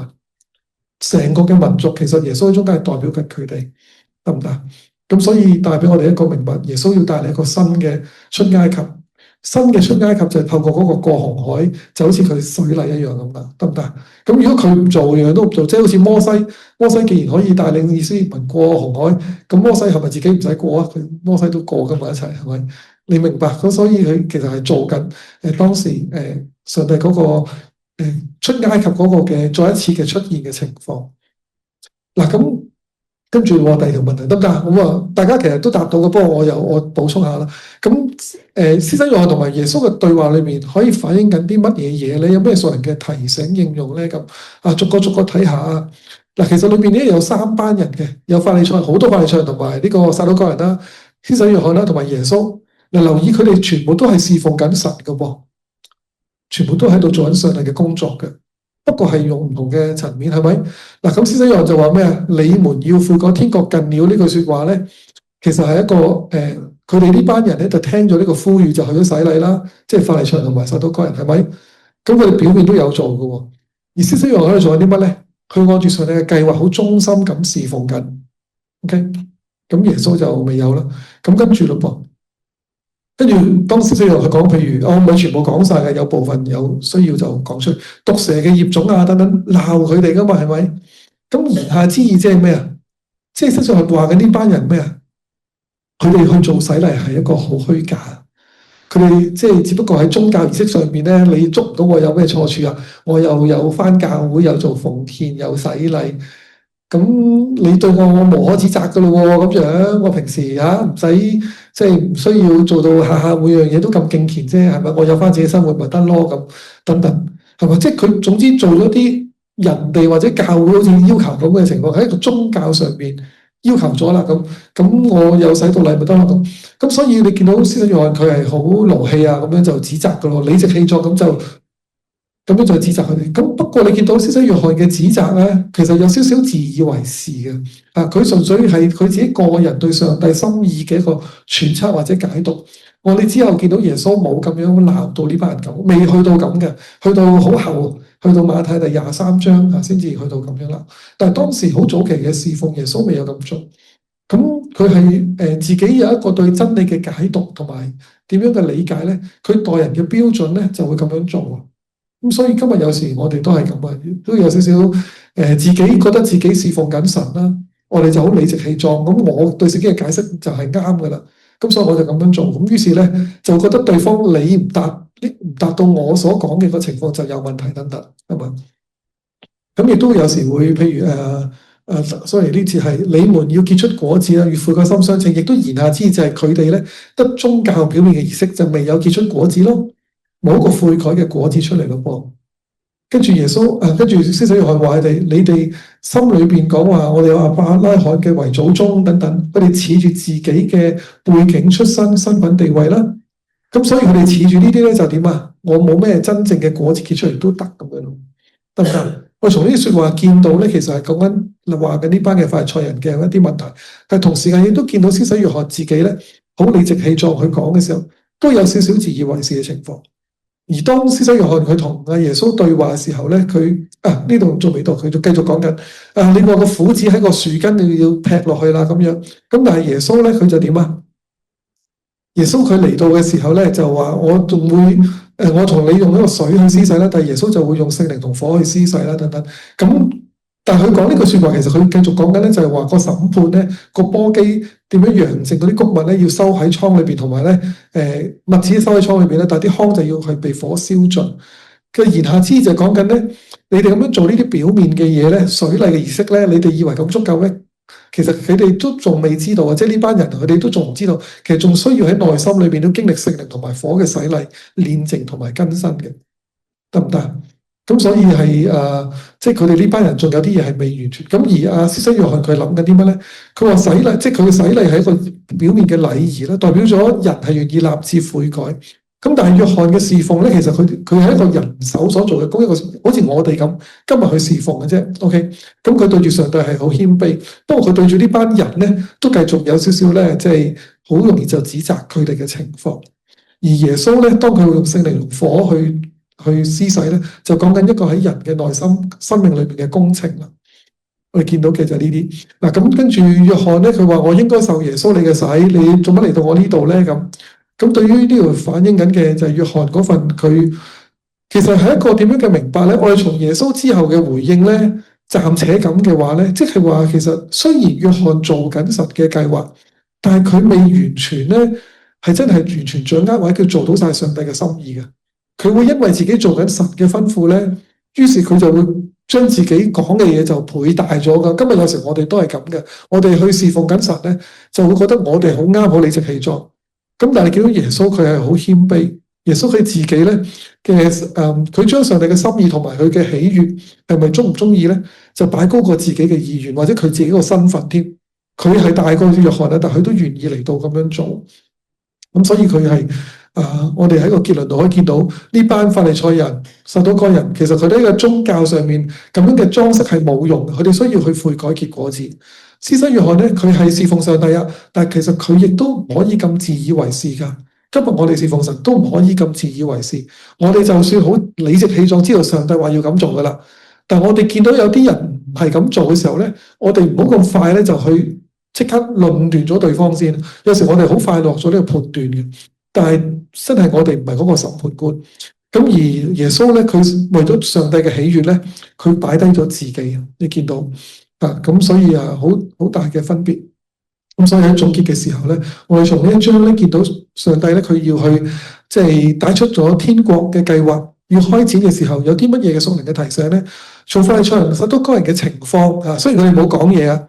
成個嘅民族其實耶穌喺中間係代表緊佢哋，得唔得？咁所以帶俾我哋一個明白，耶穌要帶嚟一個新嘅出埃及，新嘅出埃及就係透過嗰個過紅海，就好似佢水禮一樣咁啦，得唔得？咁如果佢唔做，樣樣都唔做，即係好似摩西既然可以帶領以色列民過紅海，咁摩西係咪自己唔使過啊？佢摩西都過噶嘛一齊，係咪？你明白？咁所以佢其實係做緊當時上帝嗰個出埃及嗰個嘅再一次嘅出現嘅情況。嗱咁。跟住第二條問題得唔得？咁大家其實都答到嘅，不過我補充下啦。咁施洗約翰同埋耶穌嘅對話裏面，可以反映緊啲乜嘢嘢咧？有咩屬靈嘅提醒應用咧？咁逐個睇下啊。嗱，其實裏面咧有3班人嘅，有法利賽人，好多法利賽人同埋呢個撒都該人啦，施洗約翰啦，同埋耶穌。嗱，留意佢哋全部都係侍奉緊神嘅喎，全部都喺度做緊上帝嘅工作嘅。不過係用唔同嘅層面，係咪？嗱，咁施洗約翰就話咩啊？你們要悔改，天國近了呢句說話咧，其實係一個佢哋呢班人咧就聽咗呢個呼籲，就去咗洗禮啦，即係法利賽人同埋撒都該人，係咪？咁佢哋表面都有做嘅，而施洗約翰喺度做緊啲乜咧？佢按住上帝嘅計劃，好忠心咁侍奉緊。OK，咁耶穌就未有啦。咁跟住咯噃，跟住當施洗約翰佢講，譬如我唔係全部講晒嘅，有部分有需要就講出嚟。毒蛇嘅業種啊等等，鬧佢哋噶嘛，係咪？咁言下之意即係咩啊？即係施洗約翰話緊呢班人咩啊？佢哋去做洗禮係一個好虛假。佢哋即係只不過喺宗教儀式上邊咧，你捉唔到我有咩錯處啊？我又有返教會，有做奉獻，有洗禮，咁你對我無可指責噶咯喎？咁樣我平時唔使即係唔需要做到下下每樣嘢都咁敬虔啫，係咪？我有返自己生活咪得咯？咁等等係咪？即係佢總之做咗啲人哋或者教會好似要求咁嘅情況，喺一個宗教上邊要求咗啦，咁我有洗到禮咪得咯。咁所以你見到施洗約翰佢係好勞氣啊，咁樣就指責噶咯，理直氣壯咁樣就指責佢哋。咁不過你見到施洗約翰嘅指責咧，其實有少少自以為是嘅。佢純粹係佢自己個人對上帝心意嘅一個揣測或者解讀。我哋之後見到耶穌冇咁樣鬧到呢班人咁，未去到咁嘅，去到好後，去到馬太第23章先至去到咁樣啦。但係當時好早期嘅侍奉，耶穌未有咁做。咁佢係自己有一個對真理嘅解讀同埋點樣嘅理解咧，佢待人嘅標準咧就會咁樣做。咁所以今日有時我哋都係咁啊，都有少少自己覺得自己侍奉緊神啦，我哋就好理直氣壯。咁我對自己嘅解釋就係啱噶啦。咁所以我就咁樣做，咁於是咧就覺得對方你唔達到我所講嘅個情況就有問題等等，係咪？咁亦都有時會譬如sorry呢次係你們要結出果子啦，與父嘅心相稱，亦都言下之意就係佢哋咧得宗教表面嘅儀式，就未有結出果子咯，冇一個悔改嘅果子出嚟咯噃。跟住耶穌跟住施洗約翰話佢哋，你哋心裏邊講話，我哋有亞伯拉罕嘅遺祖宗等等，佢哋恃住自己嘅背景、出身、身份、地位啦。咁所以佢哋恃住呢啲咧就點啊？我冇咩真正嘅果子結出嚟都得咁樣咯，得唔得？我從呢啲説話見到咧，其實係講緊話緊呢班嘅法利賽人嘅一啲問題，但係同時間亦都見到施洗約翰自己咧好理直氣壯去講嘅時候，都有少少自以為是嘅情況。而當施洗約翰佢同阿耶穌對話嘅時候咧，佢呢度仲未到，佢就繼續講緊你話個斧子喺個樹根你要劈落去啦咁樣。咁但係耶穌咧佢就點啊？耶穌佢嚟到嘅時候咧就話我仲會我同你用一個水去施洗啦，但係耶穌就會用聖靈同火去施洗啦等等。咁但係佢講呢句説話，其實佢繼續講緊咧就係話個審判咧個簸箕點樣揚淨嗰啲穀物咧要收喺倉裏邊，同埋咧麥子收喺倉裏邊咧，但係啲糠就要係被火燒盡。嘅言下之意就係講緊咧，你哋咁樣做呢啲表面嘅嘢咧，水禮嘅儀式咧，你哋以為咁足夠咩？其實佢哋都仲未知道啊，即係呢班人佢哋都仲唔知道，其實仲需要喺內心裏邊都經歷聖靈同埋火嘅洗禮、煉淨同埋更新嘅，得唔得？咁所以係即係佢哋呢班人仲有啲嘢係未完全。咁而施洗約翰佢諗緊啲乜咧？佢話洗禮，即係佢嘅洗禮係一個表面嘅禮儀啦，代表咗人係願意立志悔改。咁但係約翰嘅侍奉咧，其實佢係一個人手所做嘅工，一個好似我哋咁今日去侍奉嘅啫。OK，咁佢對住上帝係好謙卑，不過佢對住呢班人咧，都繼續有少少咧，即係好容易就指責佢哋嘅情況。而耶穌咧，當佢用聖靈同火去施洗咧，就講緊一個喺人嘅內心生命裏邊嘅工程啦。我哋見到嘅就係呢啲嗱，咁跟住約翰咧，佢話我應該受耶穌你嘅洗，你做乜嚟到我呢度咧？咁對於呢度反映緊嘅就係約翰嗰份佢其實係一個點樣嘅明白咧？我哋從耶穌之後嘅回應咧，暫且咁嘅話咧，即係話其實雖然約翰做緊神嘅計劃，但係佢未完全咧係真係完全掌握或者叫做到晒上帝嘅心意嘅。佢會因為自己做緊神嘅吩咐咧，於是佢就會將自己講嘅嘢就倍大咗噶。今日有時我哋都係咁嘅，我哋去侍奉緊神咧，就會覺得我哋好啱，好理直氣壯。咁但係見到耶穌佢係好謙卑，耶穌佢自己咧嘅佢將上帝嘅心意同埋佢嘅喜悅係咪中唔中意咧，就擺高過自己嘅意願或者佢自己個身份添。佢係大過約翰啦，但係佢都願意嚟到咁樣做。咁所以佢係我哋喺個結論度可以見到呢班法利賽人、撒都該人，其實佢哋喺個宗教上面咁樣嘅裝飾係冇用，佢哋需要去悔改結果子。施洗約翰咧，佢係侍奉上帝啊，但係其實佢亦都唔可以咁自以為是噶。今日我哋侍奉神都唔可以咁自以為是。我哋就算好理直氣壯知道上帝話要咁做噶啦，但係我哋見到有啲人唔係咁做嘅時候咧，我哋唔好咁快咧就去即刻論斷咗對方先。有時我哋好快落咗呢個判斷嘅，但係真係我哋唔係嗰個審判官。咁而耶穌咧，佢為咗上帝嘅喜悅咧，佢擺低咗自己，你見到啊，咁所以啊，好大嘅分別。咁所以喺總結嘅時候咧，我哋從呢一章咧見到上帝咧，佢要去即係帶出咗天國嘅計劃，要開展嘅時候，有啲乜嘢嘅屬靈嘅提醒咧？從法利賽人、撒都該人嘅情況啊，雖然佢哋冇講嘢啊，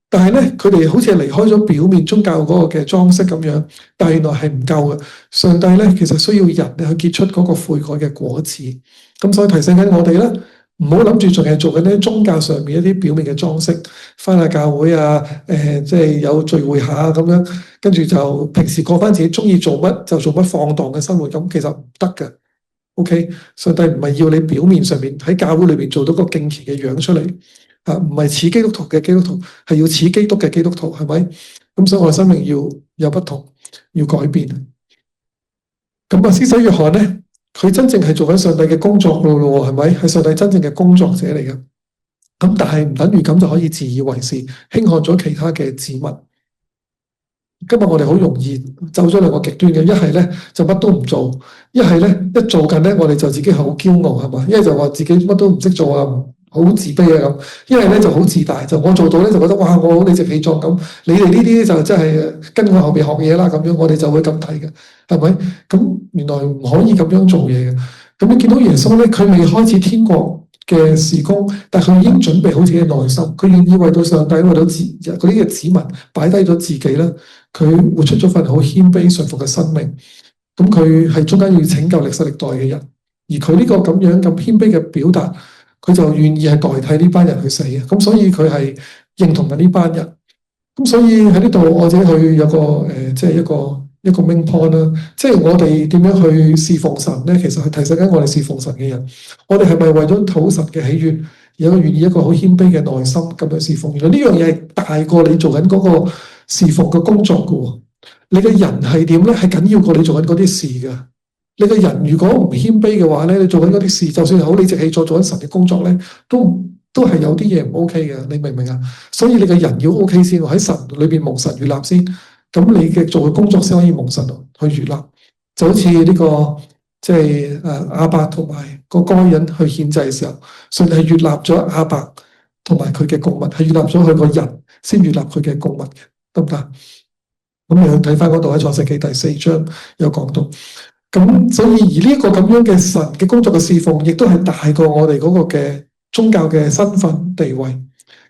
但係咧佢哋好似係離開咗表面宗教嗰個嘅裝飾咁樣，但係原來係唔夠嘅。上帝咧其實需要人去結出嗰個悔改嘅果子。咁所以提醒緊我哋咧，唔好諗住仲係做緊啲宗教上面一啲表面嘅裝飾，返下教會啊，即係有聚會下咁樣，跟住就平時過返自己中意做乜就做乜放蕩嘅生活，咁其實唔得嘅。OK， 上帝唔係要你表面上面喺教會裏邊做到個敬虔嘅樣出嚟，啊，唔係似基督徒嘅基督徒，係要似基督嘅基督徒，係咪？咁所以我嘅生命要有不同，要改變。咁啊，施洗約翰咧，佢真正係做緊上帝嘅工作咯，係咪？係上帝真正嘅工作者嚟嘅。咁但係唔等於咁就可以自以為是，輕看咗其他嘅子民。今日我哋好容易走咗兩個極端嘅，一係咧就乜都唔做，一係咧一做緊咧我哋就自己好驕傲，係嘛？一係就話自己乜都唔識做啊，好自卑啊咁；一係咧就好自大，就我做到咧就覺得哇，我好理直氣壯咁。你哋呢啲就真係跟我後邊學嘢啦咁樣，我哋就會咁睇嘅，係咪？咁原來唔可以咁樣做嘢嘅。咁你見到耶穌咧，佢未開始天國嘅事工，但佢已經準備好自己嘅內心，佢願意為到上帝，為到嗰啲嘅子民擺低咗自己啦。佢活出咗份好謙卑順服嘅生命，咁佢係中間要拯救歷世歷代嘅人，而佢呢個咁樣咁謙卑嘅表達，佢就願意係代替呢班人去死嘅，咁所以佢係認同緊呢班人，咁所以喺呢度我自己去有個即係一個 main point 啦，即係我哋點樣去侍奉神咧？其實係提醒緊我哋侍奉神嘅人，我哋係咪為咗討神嘅喜悅，而有個願意一個好謙卑嘅內心咁樣侍奉？原來呢樣嘢係大過你做緊嗰個侍奉嘅工作嘅，你嘅人係點咧？係緊要過你做緊嗰啲事嘅。你嘅人如果唔謙卑嘅話咧，你做緊嗰啲事，就算好理直氣壯做緊神嘅工作咧，都係有啲嘢唔 OK 嘅。你明唔明啊？所以你嘅人要 OK 先，喺神裏邊蒙神悅納先，咁你嘅做嘅工作先可以蒙神去悅納。就好似呢個即係亞伯同埋個該人去獻祭嘅時候，神係悅納咗亞伯同埋佢嘅供物，係悅納咗佢個人先悅納佢嘅供物嘅。得唔得？咁你去睇翻嗰度喺創世記第4章有講到，咁所以而呢一個咁樣嘅神嘅工作嘅侍奉，亦都係大過我哋嗰個嘅宗教嘅身份地位。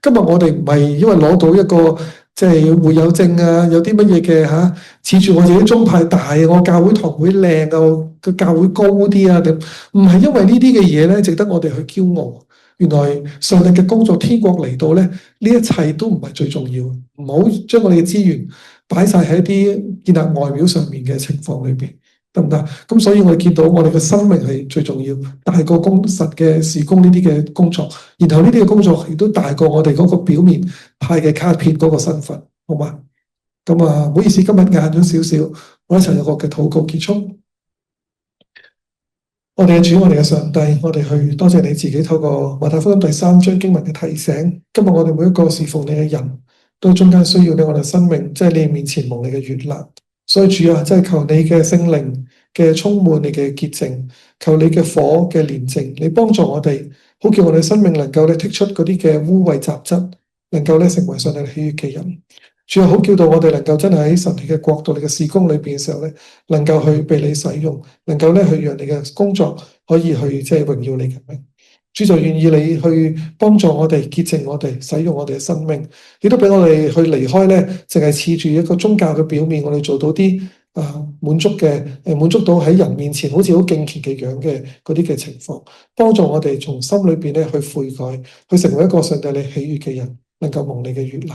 今日我哋唔係因為攞到一個即係會友證啊，有啲乜嘢嘅嚇，恃住我自己宗派大，我教會堂會靚啊，我個教會高啲啊，定唔係因為呢啲嘅嘢咧，值得我哋去驕傲。原來上帝嘅工作，天國嚟到咧，呢一切都唔係最重要。唔好將我哋嘅資源擺晒喺一啲建立外表上面嘅情況裏邊，得唔得？咁所以我哋見到我哋嘅生命係最重要，大過公實嘅事工呢啲嘅工作，然後呢啲嘅工作亦都大過我哋嗰個表面派嘅卡片嗰個身份，好嘛？咁啊，唔好意思，今日晏咗少少，我一齊有個嘅禱告結束。我哋嘅主，我哋嘅上帝，我哋去多謝你自己透過馬太福音第3章經文嘅提醒。今日我哋每一個侍奉你嘅人都中間需要你我哋生命，即係你面前蒙你嘅悅納。所以主啊，即係求你嘅聖靈嘅充滿，你嘅潔淨，求你嘅火嘅煉淨，你幫助我哋，好叫我哋生命能夠咧剔出嗰啲嘅污穢雜質，能夠咧成為上帝喜悅嘅人。主啊，好叫到我哋能夠真係喺神嘅國度、你嘅事工裏邊嘅時候咧，能夠去被你使用，能夠咧去讓你嘅工作可以去即係榮耀你嘅名。主就願意你去幫助我哋、潔淨我哋、使用我哋嘅生命，亦都俾我哋去離開咧，淨係恃住一個宗教嘅表面，我哋做到啲滿足到喺人面前好似好敬虔嘅樣嘅嗰啲嘅情況，幫助我哋從心裏邊咧去悔改，去成為一個上帝你喜悅嘅人，能夠蒙你嘅悅納。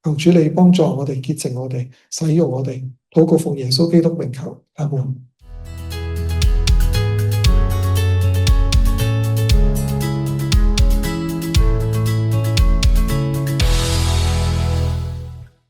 求主你幫助我哋、潔淨我哋、使用我哋，禱告奉耶穌基督名求，阿門。